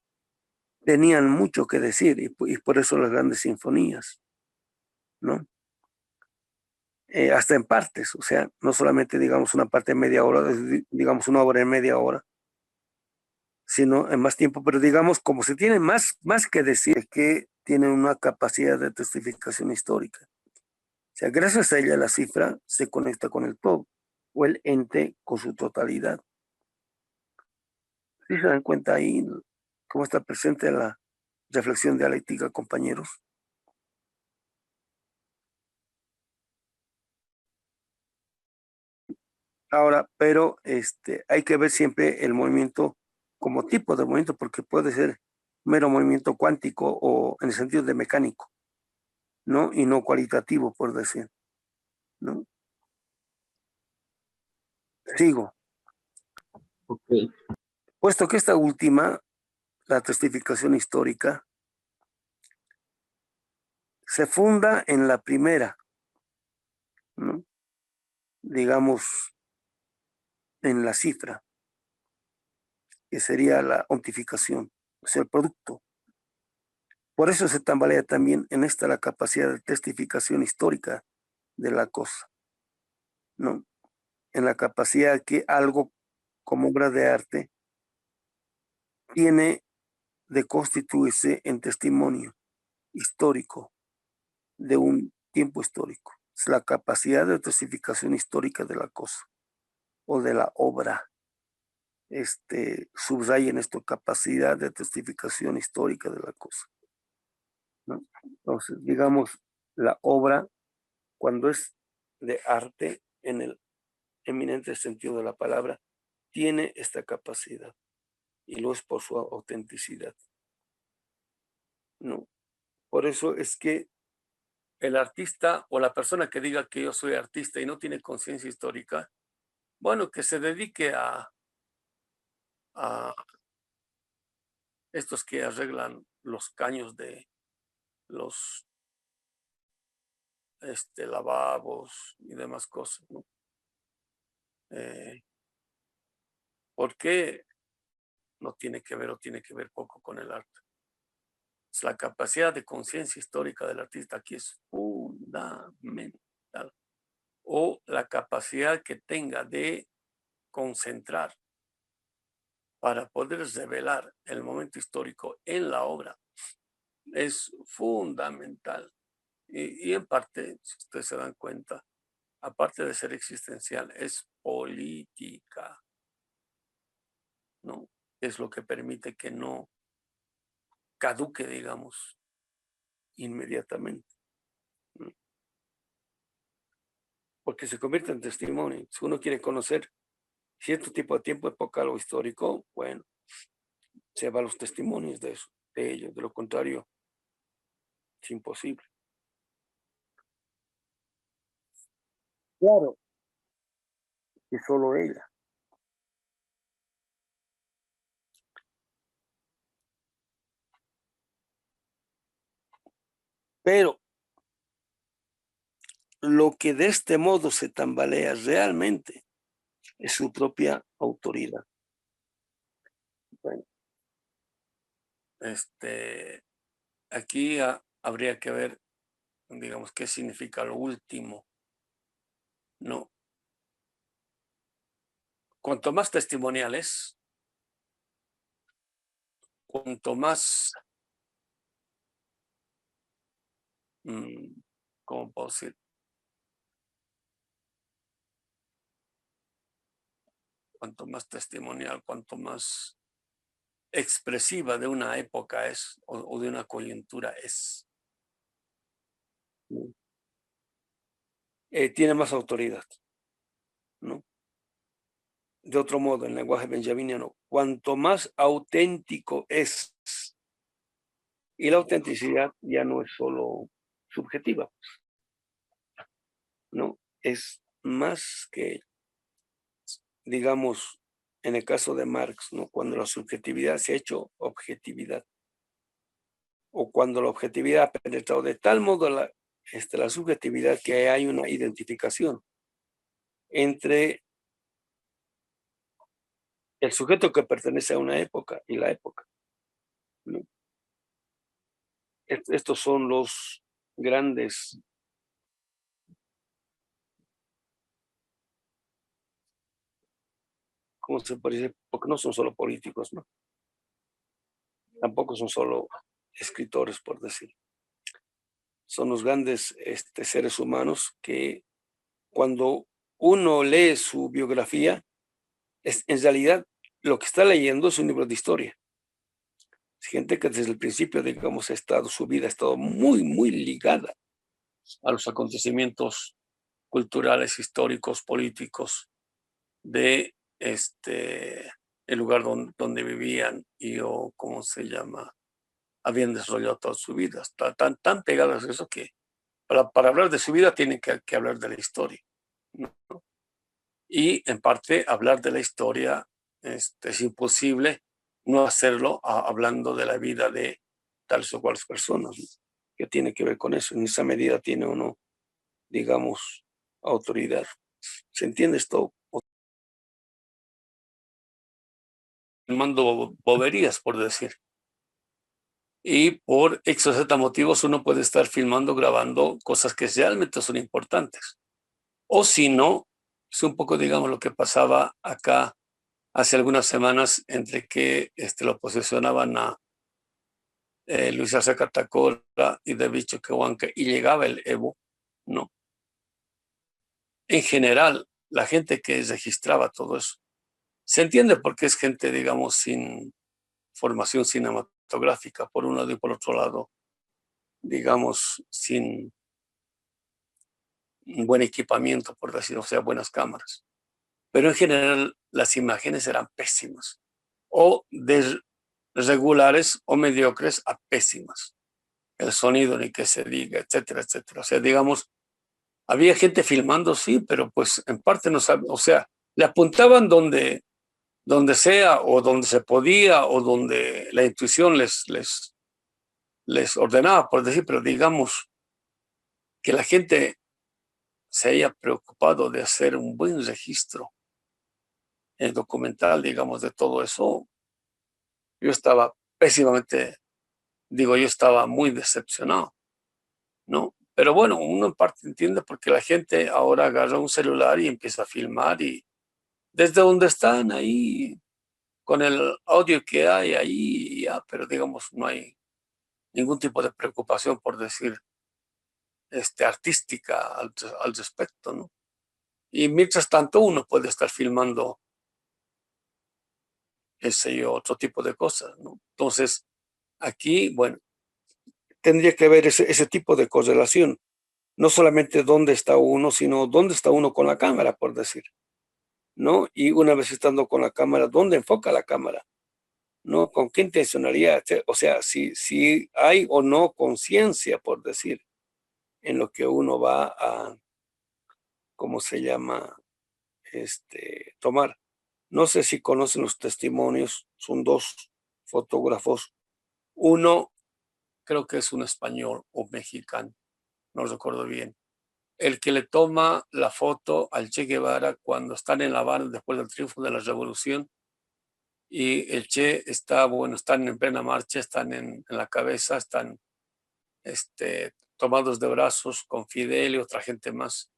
tenían mucho que decir y por eso las grandes sinfonías, ¿no? Hasta en partes, o sea, no solamente digamos una parte de media hora, digamos una obra en media hora, sino en más tiempo, pero digamos como se tiene más que decir, que tienen una capacidad de testificación histórica. O sea, gracias a ella la cifra se conecta con el todo o el ente con su totalidad. ¿Sí se dan cuenta ahí cómo está presente la reflexión dialéctica, compañeros? Ahora, pero hay que ver siempre el movimiento como tipo de movimiento, porque puede ser mero movimiento cuántico o en el sentido de mecánico, ¿no? Y no cualitativo, por decir, ¿no? Sigo. Ok. Puesto que esta última, la testificación histórica, se funda en la primera, ¿no? Digamos, en la cifra, que sería la ontificación, o sea, el producto. Por eso se tambalea también en esta la capacidad de testificación histórica de la cosa, ¿no? En la capacidad que algo como obra de arte tiene de constituirse en testimonio histórico de un tiempo histórico. Es la capacidad de testificación histórica de la cosa o de la obra. Subrayen esto, capacidad de testificación histórica de la cosa, ¿no? Entonces, digamos, la obra, cuando es de arte, en el eminente sentido de la palabra, tiene esta capacidad y lo es por su autenticidad, ¿no? Por eso es que el artista o la persona que diga que yo soy artista y no tiene conciencia histórica, bueno, que se dedique a estos que arreglan los caños de los lavabos y demás cosas, ¿no? ¿Por qué no tiene que ver o tiene que ver poco con el arte? Pues la capacidad de conciencia histórica del artista aquí es fundamental. O la capacidad que tenga de concentrar para poder revelar el momento histórico en la obra es fundamental. Y en parte, si ustedes se dan cuenta, aparte de ser existencial, es política, ¿no? Es lo que permite que no caduque, digamos, inmediatamente, ¿no? Porque se convierte en testimonio. Si uno quiere conocer cierto tipo de tiempo epocal o histórico, bueno, se va a los testimonios de eso, de ellos. De lo contrario, es imposible. Claro, y solo ella. Pero lo que de este modo se tambalea realmente es su propia autoridad. Bueno, aquí habría que ver, digamos, qué significa lo último, ¿no? Cuanto más testimonial es, cuanto más, ¿cómo puedo decir? Cuanto más testimonial, cuanto más expresiva de una época es o de una coyuntura es, ¿no? Tiene más autoridad, ¿no? De otro modo, en lenguaje benjaminiano, cuanto más auténtico es, y la autenticidad ya no es solo subjetiva, ¿no? Es más que, digamos, en el caso de Marx, ¿no? Cuando la subjetividad se ha hecho objetividad, o cuando la objetividad ha penetrado de tal modo la subjetividad que hay una identificación entre el sujeto que pertenece a una época y la época, ¿no? Estos son los grandes, ¿cómo se puede decir? Porque no son solo políticos, ¿no? Tampoco son solo escritores, por decir. Son los grandes seres humanos que cuando uno lee su biografía, en realidad lo que está leyendo es un libro de historia. Es gente que desde el principio, digamos, su vida ha estado muy, muy ligada a los acontecimientos culturales, históricos, políticos de el lugar donde vivían y o cómo se llama, habían desarrollado toda su vida. Está tan pegadas a eso que para hablar de su vida tienen que hablar de la historia, ¿no? Y en parte hablar de la historia es imposible no hacerlo hablando de la vida de tales o cuales personas, ¿no? Que tiene que ver con eso. En esa medida tiene uno, digamos, autoridad. ¿Se entiende esto? Mando boberías, por decir. Y por X o Z motivos uno puede estar filmando, grabando cosas que realmente son importantes. O si no, es un poco, digamos, lo que pasaba acá hace algunas semanas entre que lo posesionaban a Luis Arce Catacora y David Choquehuanca y llegaba el Evo, ¿no? En general, la gente que registraba todo eso, se entiende porque es gente, digamos, sin formación cinematográfica, por un lado, y por otro lado, digamos, sin un buen equipamiento, por decirlo, o sea, buenas cámaras. Pero en general las imágenes eran pésimas, o regulares o mediocres a pésimas. El sonido ni que se diga, etcétera, etcétera. O sea, digamos, había gente filmando, sí, pero pues en parte no sabía, o sea, le apuntaban donde donde sea o donde se podía o donde la intuición les ordenaba, por decir, pero digamos que la gente se haya preocupado de hacer un buen registro documental, digamos, de todo eso. Yo estaba pésimamente, digo, yo estaba muy decepcionado, ¿no? Pero bueno, uno en parte entiende porque la gente ahora agarra un celular y empieza a filmar y desde donde están ahí, con el audio que hay ahí, ya, pero digamos, no hay ningún tipo de preocupación, por decir, artística al respecto, ¿no? Y mientras tanto uno puede estar filmando ese otro tipo de cosas, ¿no? Entonces, aquí, bueno, tendría que haber ese tipo de correlación, no solamente dónde está uno, sino dónde está uno con la cámara, por decir, ¿no? Y una vez estando con la cámara, ¿dónde enfoca la cámara? ¿No? ¿Con qué intencionalidad? O sea, si hay o no conciencia, por decir, en lo que uno va a, ¿cómo se llama? Tomar. No sé si conocen los testimonios, son dos fotógrafos. Uno creo que es un español o mexicano, no recuerdo bien. El que le toma la foto al Che Guevara cuando están en La Habana después del triunfo de la revolución y el Che está, bueno, están en plena marcha, están en la cabeza, están tomados de brazos con Fidel y otra gente más.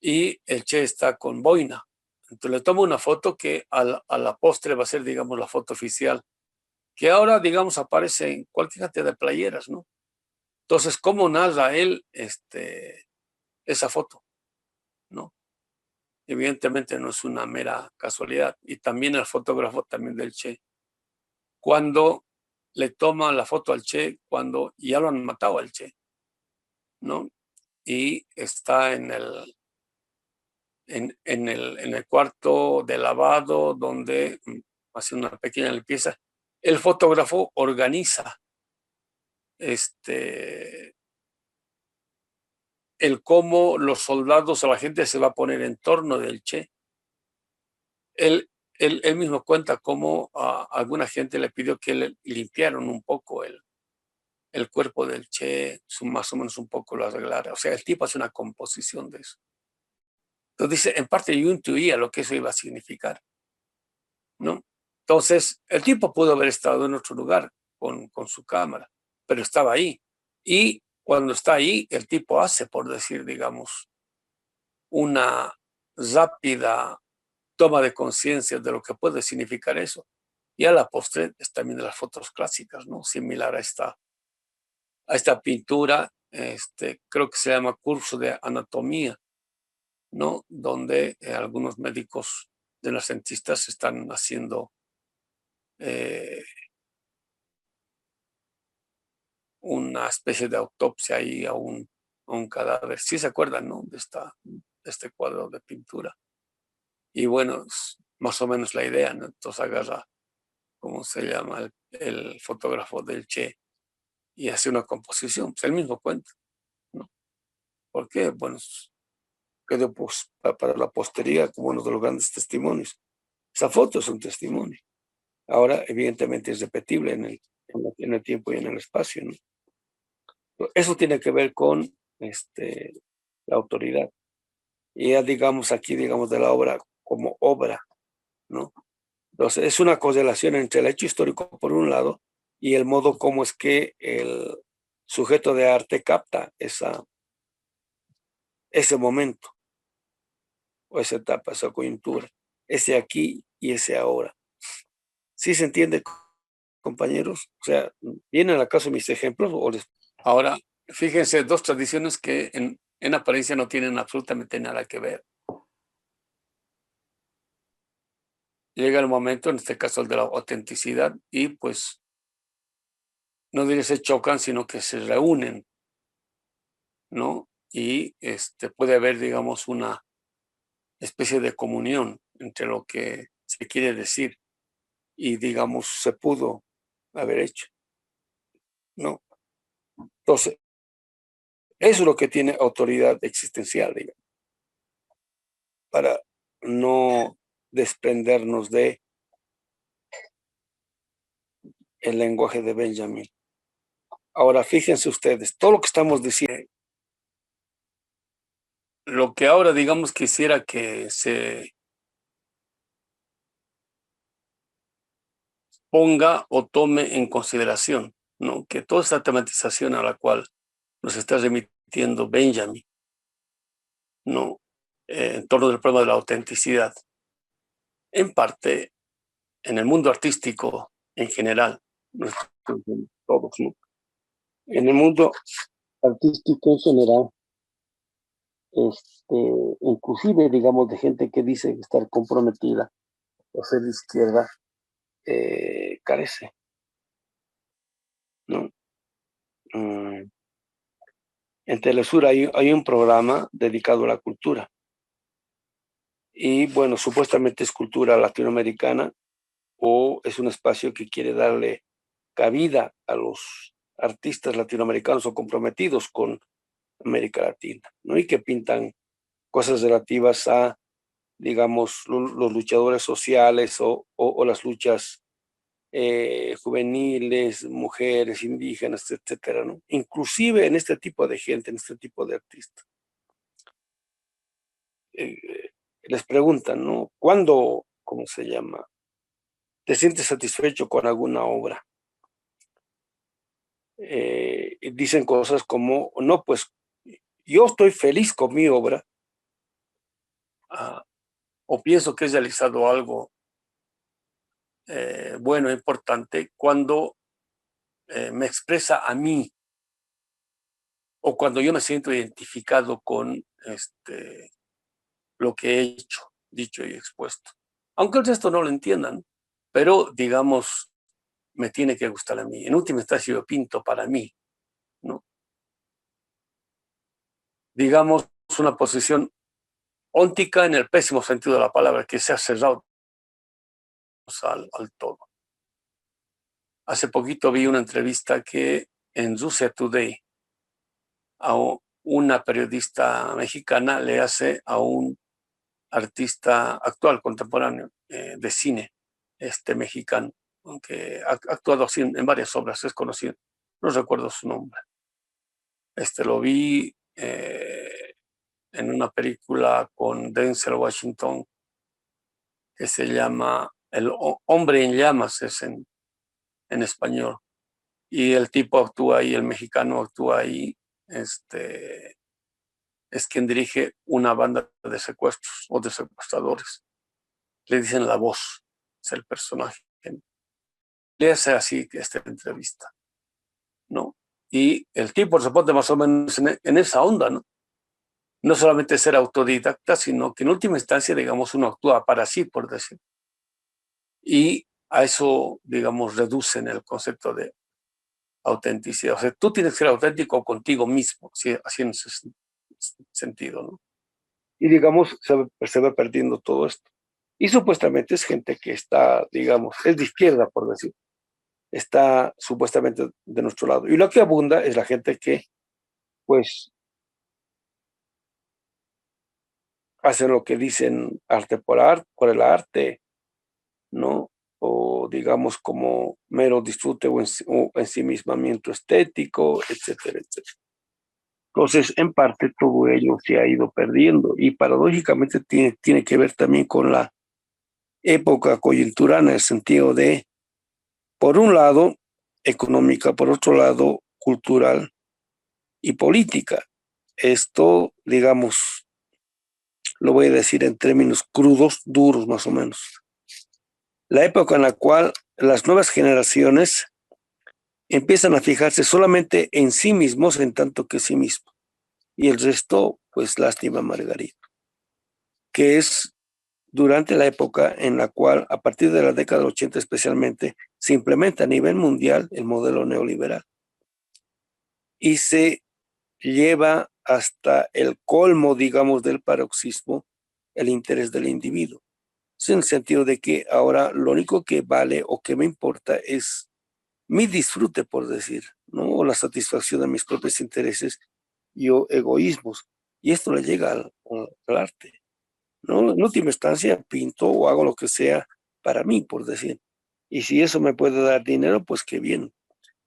Y el Che está con boina. Entonces le toma una foto que a la postre va a ser, digamos, la foto oficial, que ahora, digamos, aparece en cualquier cantidad de playeras, ¿no? Entonces, ¿cómo narra él esa foto? ¿No? Evidentemente no es una mera casualidad. Y también el fotógrafo también del Che, cuando le toma la foto al Che, cuando ya lo han matado al Che, ¿no? Y está en el cuarto de lavado donde hace una pequeña limpieza. El fotógrafo organiza el cómo los soldados o la gente se va a poner en torno del Che. Él mismo cuenta cómo a alguna gente le pidió que le limpiaran un poco el cuerpo del Che, más o menos un poco lo arreglara. O sea, el tipo hace una composición de eso. Entonces dice, en parte yo intuía lo que eso iba a significar, ¿no? Entonces, el tipo pudo haber estado en otro lugar con su cámara, pero estaba ahí. Y cuando está ahí, el tipo hace, por decir, digamos, una rápida toma de conciencia de lo que puede significar eso. Y a la postre es también de las fotos clásicas, ¿no? Similar a esta pintura, creo que se llama curso de anatomía, ¿no? Donde algunos médicos renacentistas están haciendo eh, una especie de autopsia ahí a un cadáver. Sí se acuerdan, ¿no? De este cuadro de pintura. Y bueno, es más o menos la idea, ¿no? Entonces agarra, ¿cómo se llama? El fotógrafo del Che y hace una composición, pues el mismo cuento, ¿no? ¿Por qué? Bueno, quedó pues, para la posteridad como uno de los grandes testimonios. Esa foto es un testimonio. Ahora, evidentemente, es repetible en el tiempo y en el espacio, ¿no? Eso tiene que ver con la autoridad. Y ya digamos aquí, digamos, de la obra como obra, ¿no? Entonces, es una correlación entre el hecho histórico, por un lado, y el modo como es que el sujeto de arte capta ese momento, o esa etapa, esa coyuntura, ese aquí y ese ahora. ¿Sí se entiende, compañeros? O sea, ¿vienen acaso mis ejemplos? Ahora, fíjense, dos tradiciones que en apariencia no tienen absolutamente nada que ver. Llega el momento, en este caso el de la autenticidad, y pues no diré se chocan, sino que se reúnen, ¿no? Y puede haber, digamos, una especie de comunión entre lo que se quiere decir y, digamos, se pudo haber hecho, ¿no? Entonces, eso es lo que tiene autoridad existencial, digamos, para no desprendernos de el lenguaje de Benjamin. Ahora, fíjense ustedes, todo lo que estamos diciendo, lo que ahora, digamos, quisiera que se ponga o tome en consideración, ¿no? Que toda esta tematización a la cual nos está remitiendo Benjamin, ¿no? En torno del problema de la autenticidad, en parte, en el mundo artístico en general, todos, ¿no? En el mundo artístico en general, inclusive, digamos, de gente que dice estar comprometida o ser de izquierda, carece, ¿no? En Telesur hay un programa dedicado a la cultura. Y bueno, supuestamente es cultura latinoamericana o es un espacio que quiere darle cabida a los artistas latinoamericanos o comprometidos con América Latina, ¿no? Y que pintan cosas relativas a, digamos, los luchadores sociales o las luchas juveniles, mujeres, indígenas, etcétera, ¿no? Inclusive en este tipo de gente, en este tipo de artistas. Les preguntan, ¿no? ¿Cuándo, cómo se llama? ¿Te sientes satisfecho con alguna obra? Dicen cosas como, no, pues yo estoy feliz con mi obra, o pienso que he realizado algo bueno, importante, cuando me expresa a mí, o cuando yo me siento identificado con lo que he hecho, dicho y expuesto. Aunque el resto no lo entiendan, pero digamos, me tiene que gustar a mí. En última instancia, yo pinto para mí, ¿no? Digamos, una posición óntica en el pésimo sentido de la palabra, que se ha cerrado al todo. Hace poquito vi una entrevista que en Russia Today a una periodista mexicana le hace a un artista actual, contemporáneo, de cine, mexicano, aunque ha actuado así en varias obras, es conocido, no recuerdo su nombre. Lo vi en una película con Denzel Washington que se llama El hombre en llamas, es en español. Y el tipo actúa ahí, el mexicano actúa ahí, es quien dirige una banda de secuestros o de secuestradores. Le dicen La Voz, es el personaje. Le hace así esta entrevista, ¿no? Y el tipo se pone más o menos en esa onda, ¿no? No solamente ser autodidacta, sino que en última instancia, digamos, uno actúa para sí, por decir. Y a eso, digamos, reducen el concepto de autenticidad. O sea, tú tienes que ser auténtico contigo mismo, ¿sí? Así en ese sentido, ¿no? Y digamos, se va perdiendo todo esto. Y supuestamente es gente que está, digamos, es de izquierda, por decir, está supuestamente de nuestro lado. Y lo que abunda es la gente que, pues, hace lo que dicen arte por el arte, ¿no? O digamos como mero disfrute o ensimismamiento estético, etcétera, etcétera. Entonces, en parte, todo ello se ha ido perdiendo y paradójicamente tiene que ver también con la época coyuntural en el sentido de, por un lado, económica, por otro lado, cultural y política. Esto, digamos, lo voy a decir en términos crudos, duros más o menos. La época en la cual las nuevas generaciones empiezan a fijarse solamente en sí mismos en tanto que sí mismos. Y el resto, pues lástima Margarita, que es durante la época en la cual, a partir de la década del 80 especialmente, se implementa a nivel mundial el modelo neoliberal y se lleva hasta el colmo, digamos, del paroxismo, el interés del individuo. Es en el sentido de que ahora lo único que vale o que me importa es mi disfrute, por decir, ¿no? O la satisfacción de mis propios intereses y o egoísmos. Y esto le llega al arte. ¿no? En última instancia, pinto o hago lo que sea para mí, por decir. Y si eso me puede dar dinero, pues qué bien.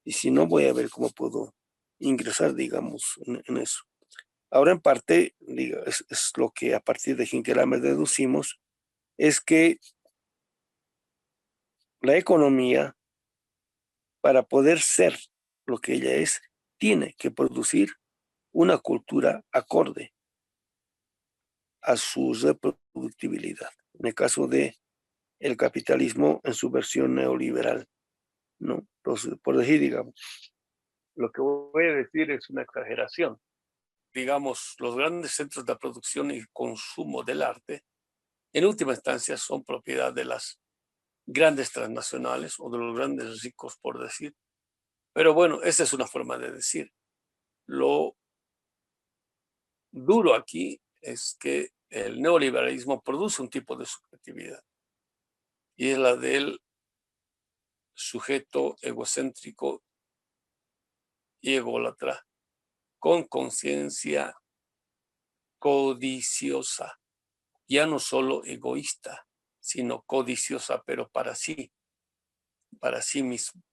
Y si no, voy a ver cómo puedo ingresar, digamos, en eso. Ahora, en parte, es lo que a partir de Hinkelamer deducimos, es que la economía, para poder ser lo que ella es, tiene que producir una cultura acorde a su reproductibilidad. En el caso de el capitalismo en su versión neoliberal, ¿no? Entonces, por decir, digamos, lo que voy a decir es una exageración. Digamos, los grandes centros de producción y consumo del arte, en última instancia, son propiedad de las grandes transnacionales o de los grandes ricos, por decir. Pero bueno, esa es una forma de decir. Lo duro aquí es que el neoliberalismo produce un tipo de subjetividad y es la del sujeto egocéntrico y ególatra con conciencia codiciosa, ya no solo egoísta, sino codiciosa, pero para sí mismo.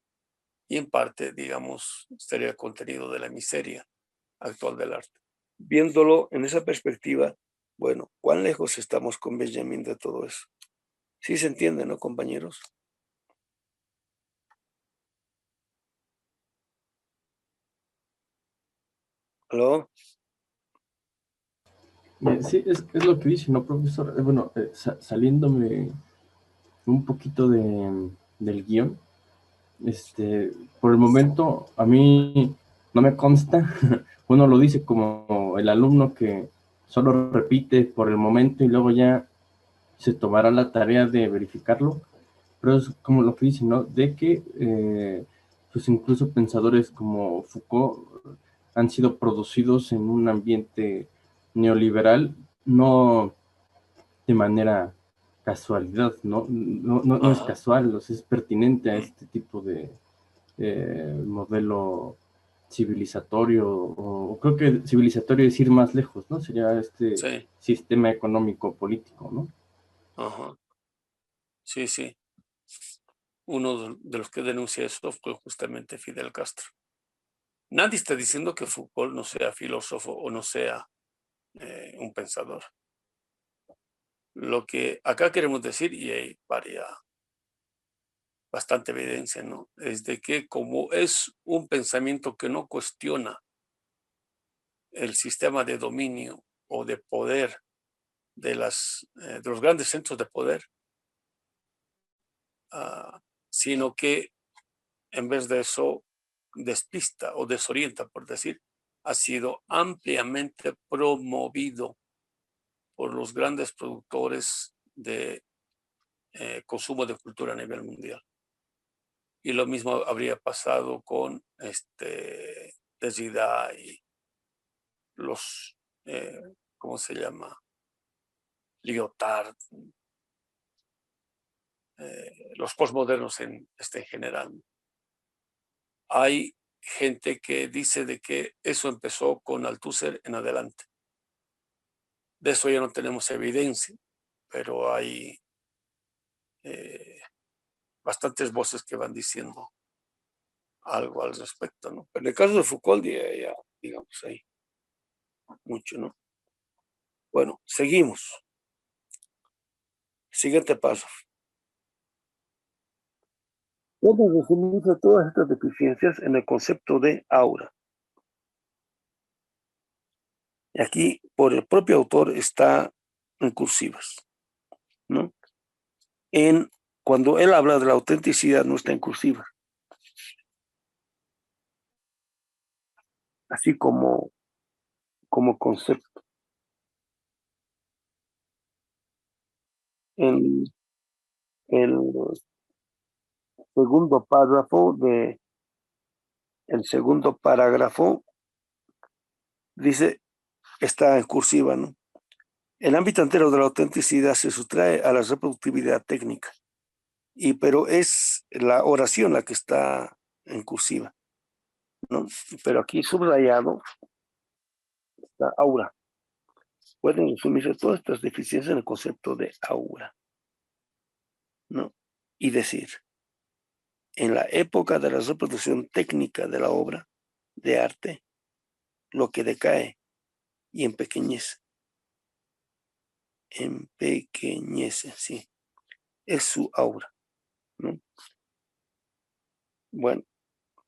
Y en parte, digamos, sería el contenido de la miseria actual del arte. Viéndolo en esa perspectiva, bueno, ¿cuán lejos estamos con Benjamin de todo eso? Sí se entiende, ¿no, compañeros? ¿Aló? Sí, es lo que dice, ¿no, profesor? Bueno, saliéndome un poquito del guión, por el momento a mí no me consta, uno lo dice como el alumno que solo repite por el momento y luego ya se tomará la tarea de verificarlo, pero es como lo que dice, ¿no? De que pues incluso pensadores como Foucault han sido producidos en un ambiente neoliberal, no de manera casualidad, ¿no? No es casual, o sea, es pertinente a este tipo de modelo civilizatorio, o creo que civilizatorio es ir más lejos, ¿no? Sería Sí. sistema económico político, ¿no? Ajá. Sí, sí. Uno de los que denuncia esto fue justamente Fidel Castro. Nadie está diciendo que Foucault no sea filósofo o no sea un pensador. Lo que acá queremos decir, y hay bastante evidencia, ¿no? Es de que como es un pensamiento que no cuestiona el sistema de dominio o de poder de los grandes centros de poder, sino que en vez de eso despista o desorienta, por decir, ha sido ampliamente promovido por los grandes productores de consumo de cultura a nivel mundial. Y lo mismo habría pasado con Derrida y los, ¿cómo se llama? Lyotard, los postmodernos en general. Hay gente que dice de que eso empezó con Althusser en adelante. De eso ya no tenemos evidencia, pero hay bastantes voces que van diciendo algo al respecto, ¿no? Pero en el caso de Foucault, ya digamos, hay mucho, ¿no? Bueno, seguimos. Siguiente paso. Vamos a resumir todas estas deficiencias en el concepto de aura. Y aquí, por el propio autor, está en cursivas, ¿no? Cuando él habla de la autenticidad, no está en cursiva. Así como concepto. En el segundo parágrafo dice, está en cursiva, ¿no? El ámbito entero de la autenticidad se sustrae a la reproductividad técnica, pero es la oración la que está en cursiva, ¿no? Pero aquí subrayado está aura. pueden resumirse todas estas deficiencias en el concepto de aura, ¿no? Y decir, en la época de la reproducción técnica de la obra de arte, lo que decae y empequeñece, sí, es su aura, ¿no? Bueno,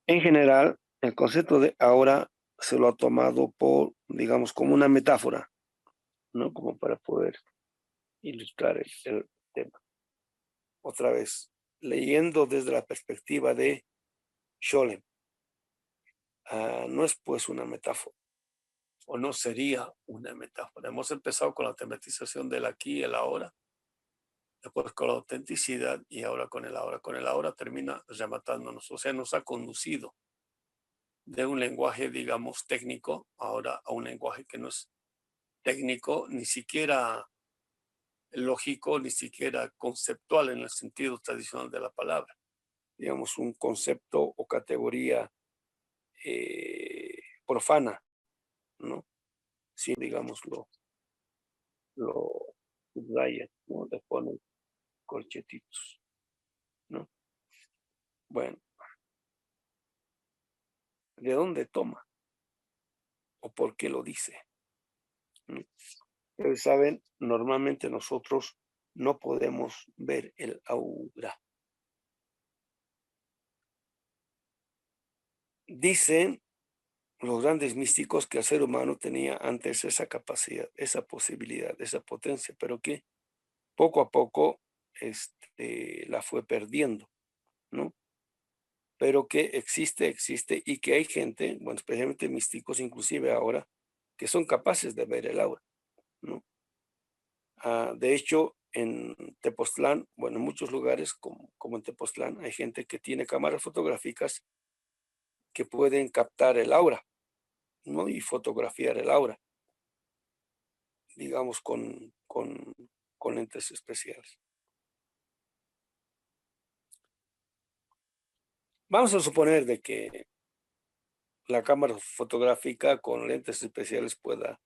en general, el concepto de aura se lo ha tomado por, digamos, como una metáfora, ¿no? Como para poder ilustrar el tema. Otra vez, leyendo desde la perspectiva de Scholem, no es pues una metáfora, o no sería una metáfora. Hemos empezado con la tematización del aquí y el ahora, después con la autenticidad y ahora con el ahora. Con el ahora termina rematándonos, o sea, nos ha conducido de un lenguaje, digamos, técnico, ahora a un lenguaje que no es técnico, ni siquiera lógico, ni siquiera conceptual en el sentido tradicional de la palabra. Digamos, un concepto o categoría profana, ¿no? Sí, digamos, lo subraya, ¿no? Le ponen corchetitos, ¿no? Bueno, ¿de dónde toma? ¿O por qué lo dice? ¿No? Ustedes saben, normalmente nosotros no podemos ver el aura. Dicen los grandes místicos que el ser humano tenía antes esa capacidad, esa posibilidad, esa potencia, pero que poco a poco la fue perdiendo, ¿no? Pero que existe y que hay gente, bueno, especialmente místicos, inclusive ahora, que son capaces de ver el aura, ¿no? De hecho, en Tepoztlán, bueno, en muchos lugares, como en Tepoztlán, hay gente que tiene cámaras fotográficas que pueden captar el aura, ¿no? Y fotografiar el aura, digamos, con lentes especiales. Vamos a suponer de que la cámara fotográfica con lentes especiales pueda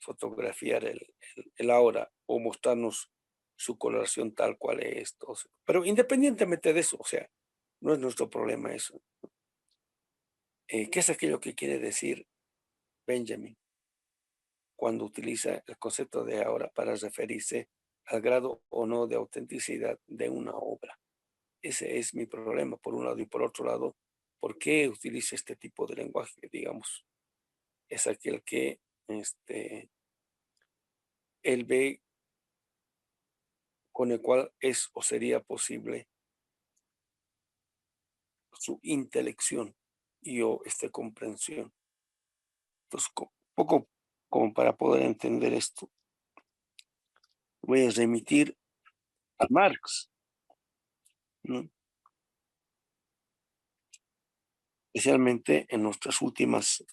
fotografiar el aura o mostrarnos su coloración tal cual es. Todo. Pero independientemente de eso, o sea, no es nuestro problema eso. ¿Qué es aquello que quiere decir Benjamin cuando utiliza el concepto de aura para referirse al grado o no de autenticidad de una obra? Ese es mi problema, por un lado, y por otro lado, ¿por qué utiliza este tipo de lenguaje? Digamos, es aquel que él ve con el cual es o sería posible su intelección y o comprensión. Entonces, poco como para poder entender esto, voy a remitir a Marx, ¿no? Especialmente en nuestros últimos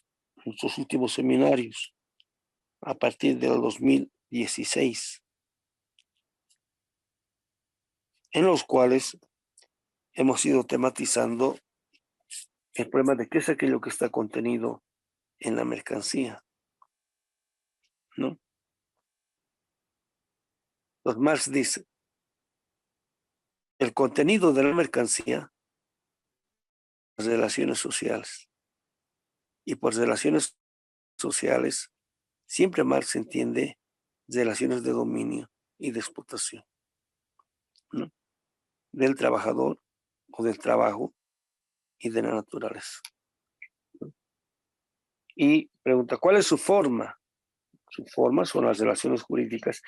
seminarios, a partir del 2016, en los cuales hemos ido tematizando el problema de qué es aquello que está contenido en la mercancía, ¿no? Los Marx dice, el contenido de la mercancía, las relaciones sociales. Y por relaciones sociales, siempre Marx entiende relaciones de dominio y de explotación, ¿no? Del trabajador o del trabajo y de la naturaleza, ¿no? Y pregunta, ¿cuál es su forma? Su forma son las relaciones jurídicas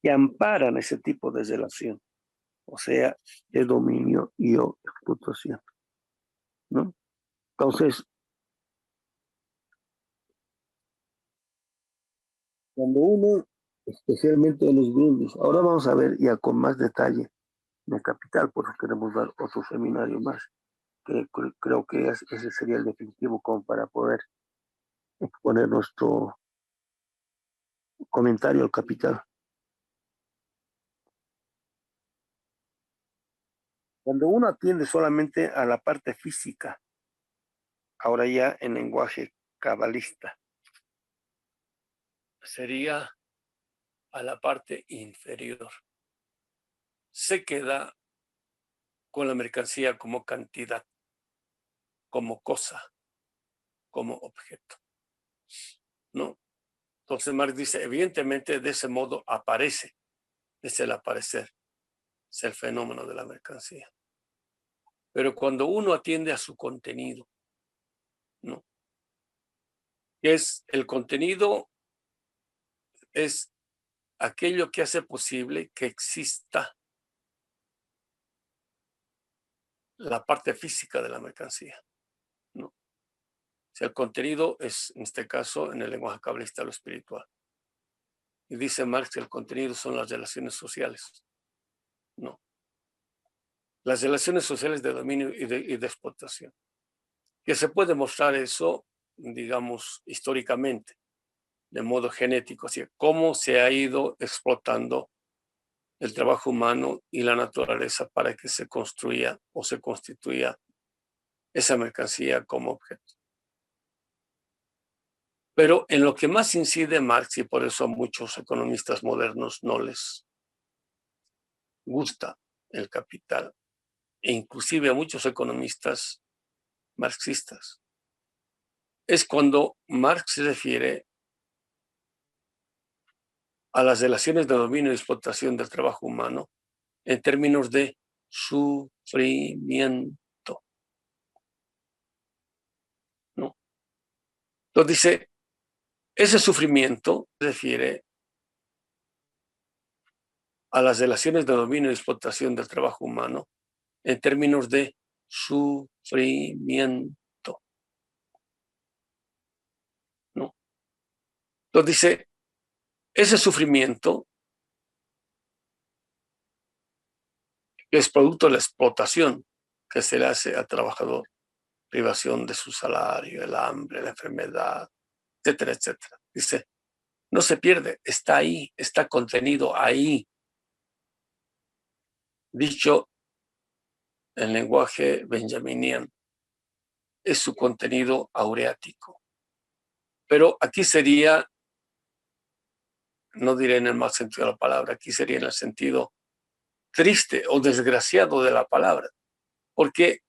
que amparan ese tipo de relación, o sea, de dominio y o explotación, ¿no? Entonces, cuando uno, especialmente en los grupos, ahora vamos a ver ya con más detalle en el Capital, por eso queremos dar otro seminario más, que creo que ese sería el definitivo como para poder exponer nuestro comentario al Capital. Cuando uno atiende solamente a la parte física, ahora ya en lenguaje cabalista, sería a la parte inferior. Se queda con la mercancía como cantidad, como cosa, como objeto, ¿no? Entonces Marx dice, evidentemente de ese modo aparece, es el aparecer, es el fenómeno de la mercancía. Pero cuando uno atiende a su contenido, ¿no? Que es el contenido, es aquello que hace posible que exista la parte física de la mercancía, ¿no? O sea, el contenido es, en este caso, en el lenguaje cabalista, lo espiritual. Y dice Marx que el contenido son las relaciones sociales, ¿no? Las relaciones sociales de dominio y de explotación. Que se puede mostrar eso, digamos, históricamente, de modo genético, así cómo se ha ido explotando el trabajo humano y la naturaleza para que se construya o se constituya esa mercancía como objeto. Pero en lo que más incide Marx, y por eso a muchos economistas modernos no les gusta el capital, e inclusive a muchos economistas marxistas, es cuando Marx se refiere a las relaciones de dominio y explotación del trabajo humano en términos de sufrimiento, ¿no? Entonces dice, ese sufrimiento se refiere a las relaciones de dominio y explotación del trabajo humano en términos de sufrimiento, ¿no? Entonces dice, ese sufrimiento es producto de la explotación que se le hace al trabajador, privación de su salario, el hambre, la enfermedad, etcétera, etcétera. Dice, no se pierde, está ahí, está contenido ahí. Dicho en lenguaje benjaminiano, es su contenido aureático. Pero aquí sería, no diré en el mal sentido de la palabra, aquí sería en el sentido triste o desgraciado de la palabra, porque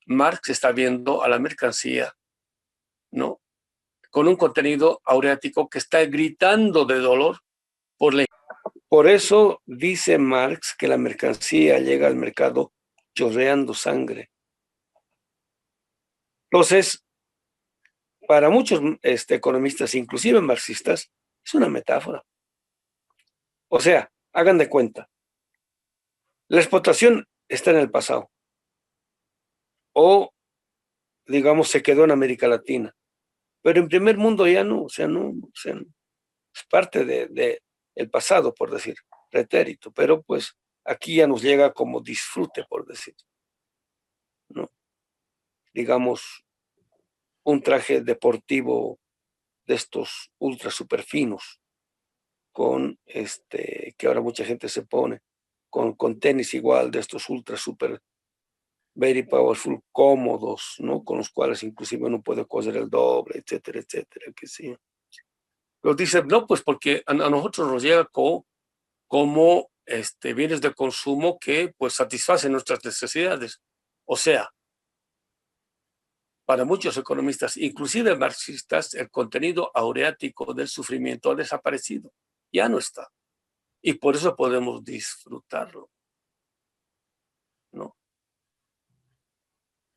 Marx está viendo a la mercancía, ¿no?, con un contenido aureático que está gritando de dolor por la... Por eso dice Marx que la mercancía llega al mercado chorreando sangre. Entonces, para muchos economistas, inclusive marxistas, es una metáfora. O sea, hagan de cuenta, la explotación está en el pasado, o digamos se quedó en América Latina, pero en primer mundo ya no, es parte de el pasado, por decir, pretérito, pero pues aquí ya nos llega como disfrute, por decir, ¿no? Digamos, un traje deportivo de estos ultra super finos, con que ahora mucha gente se pone, con tenis igual de estos ultra super very powerful, cómodos, ¿no? Con los cuales inclusive uno puede coser el doble, etcétera, etcétera, que sí. Pero dice, no, pues porque a nosotros nos llega como bienes de consumo que pues satisfacen nuestras necesidades. O sea, para muchos economistas, inclusive marxistas, el contenido aureático del sufrimiento ha desaparecido, ya no está. Y por eso podemos disfrutarlo, ¿no?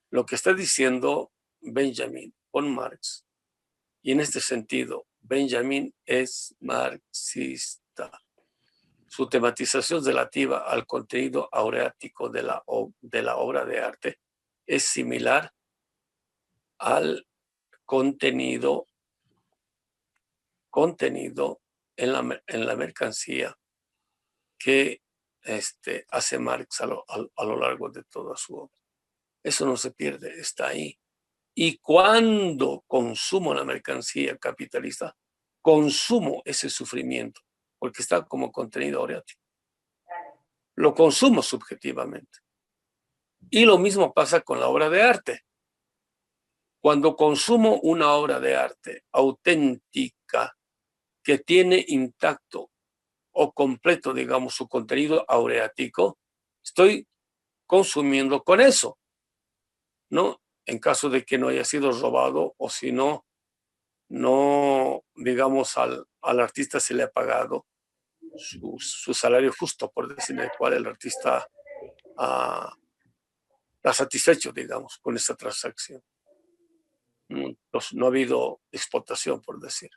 Lo que está diciendo Benjamin von Marx, y en este sentido, Benjamin es marxista. Su tematización relativa al contenido aureático de la obra de arte es similar al contenido en la mercancía que hace Marx a lo largo de toda su obra. Eso no se pierde, está ahí. Y cuando consumo la mercancía capitalista, consumo ese sufrimiento, porque está como contenido aureático. Lo consumo subjetivamente. Y lo mismo pasa con la obra de arte. Cuando consumo una obra de arte auténtica que tiene intacto o completo, digamos, su contenido aureático, estoy consumiendo con eso, ¿no? En caso de que no haya sido robado o si no, digamos, al artista se le ha pagado su salario justo, por decir, el cual el artista está satisfecho, digamos, con esta transacción. Entonces, no ha habido explotación, por decir,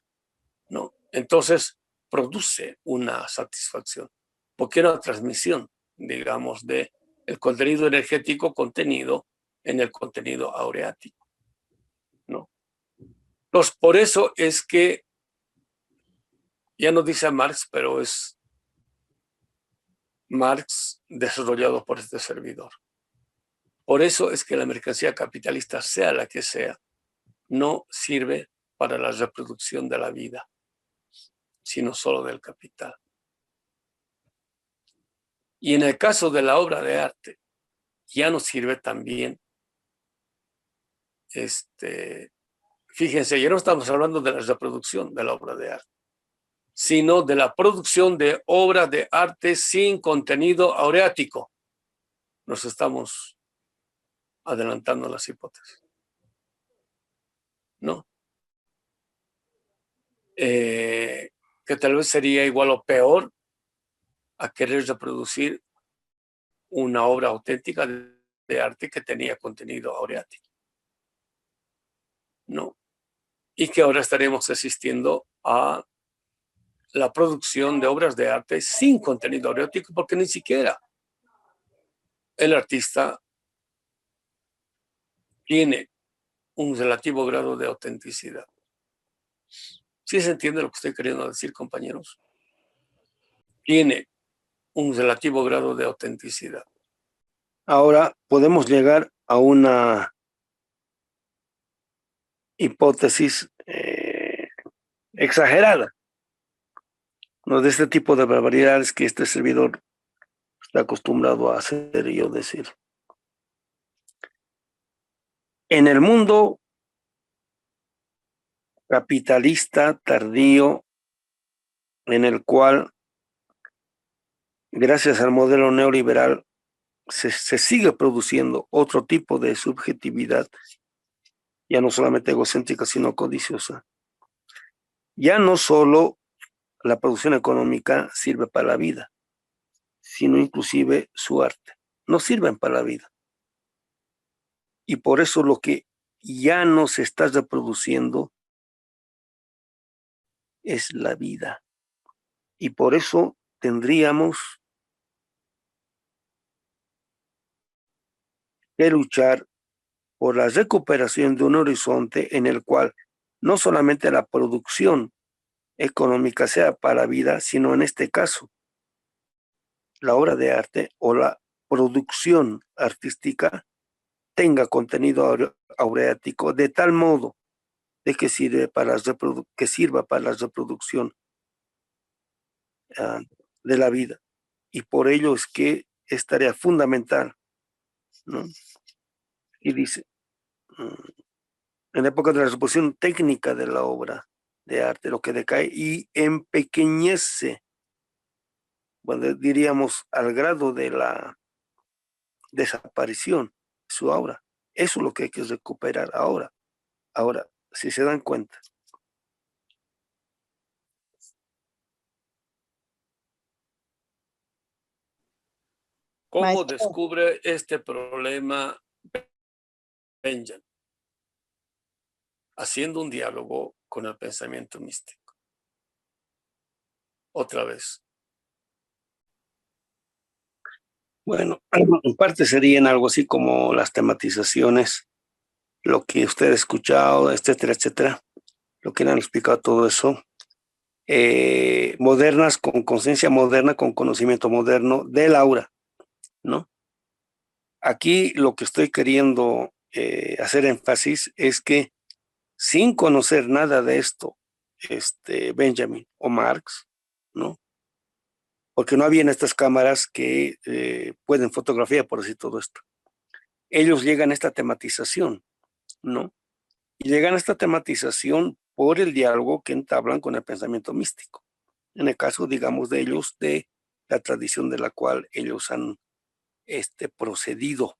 ¿no? Entonces, produce una satisfacción, porque una transmisión, digamos, de el contenido energético contenido en el contenido aureático, ¿no? Entonces, por eso es que, ya no dice Marx, pero es Marx desarrollado por este servidor. Por eso es que la mercancía capitalista, sea la que sea, no sirve para la reproducción de la vida, sino solo del capital. Y en el caso de la obra de arte, ya no sirve también, fíjense, ya no estamos hablando de la reproducción de la obra de arte, sino de la producción de obra de arte sin contenido aureático. Nos estamos adelantando las hipótesis, ¿no? Que tal vez sería igual o peor a querer reproducir una obra auténtica de arte que tenía contenido aureático, ¿no? Y que ahora estaremos asistiendo a la producción de obras de arte sin contenido aureático, porque ni siquiera el artista tiene un relativo grado de autenticidad. ¿Sí se entiende lo que estoy queriendo decir, compañeros? Tiene un relativo grado de autenticidad. Ahora podemos llegar a una hipótesis exagerada, ¿no? De este tipo de barbaridades que este servidor está acostumbrado a hacer y yo decir. En el mundo capitalista tardío, en el cual, gracias al modelo neoliberal, se sigue produciendo otro tipo de subjetividad, ya no solamente egocéntrica, sino codiciosa. Ya no solo la producción económica sirve para la vida, sino inclusive su arte. No sirven para la vida. Y por eso lo que ya no se está reproduciendo es la vida. Y por eso tendríamos que luchar por la recuperación de un horizonte en el cual no solamente la producción económica sea para la vida, sino en este caso, la obra de arte o la producción artística tenga contenido aureático de tal modo de que, sirva para la reproducción de la vida. Y por ello es que es tarea fundamental, ¿no? Y dice, en la época de la reproducción técnica de la obra de arte, lo que decae y empequeñece, bueno, diríamos al grado de la desaparición de su obra. Eso es lo que hay que recuperar ahora. Ahora, si se dan cuenta, ¿cómo Maestro. descubre este problema Benjamin? Haciendo un diálogo con el pensamiento místico. Otra vez. Bueno, en parte serían algo así como las tematizaciones, lo que usted ha escuchado, etcétera, etcétera, lo que le han explicado todo eso. Modernas, con conciencia moderna, con conocimiento moderno del aura, ¿no? Aquí lo que estoy queriendo hacer énfasis es que sin conocer nada de esto, Benjamin o Marx, ¿no? Porque no habían estas cámaras que pueden fotografiar, por decir todo esto. Ellos llegan a esta tematización, ¿no? Y llegan a esta tematización por el diálogo que entablan con el pensamiento místico. en el caso, digamos, de ellos, de la tradición de la cual ellos han procedido.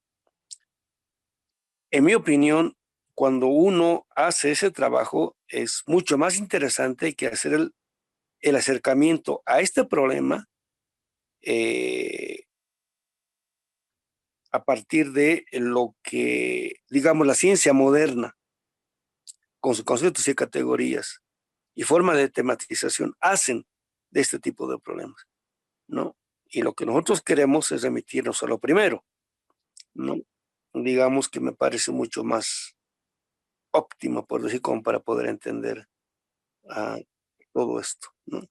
En mi opinión, cuando uno hace ese trabajo, es mucho más interesante que hacer el acercamiento a este problema a partir de lo que, digamos, la ciencia moderna, con sus conceptos y categorías y forma de tematización, hacen de este tipo de problemas, ¿no? Y lo que nosotros queremos es remitirnos a lo primero, ¿no? Digamos que me parece mucho más óptimo, por decir, como para poder entender todo esto, ¿no?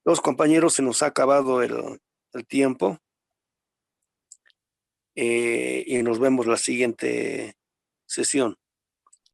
Los compañeros, se nos ha acabado el tiempo y nos vemos la siguiente sesión.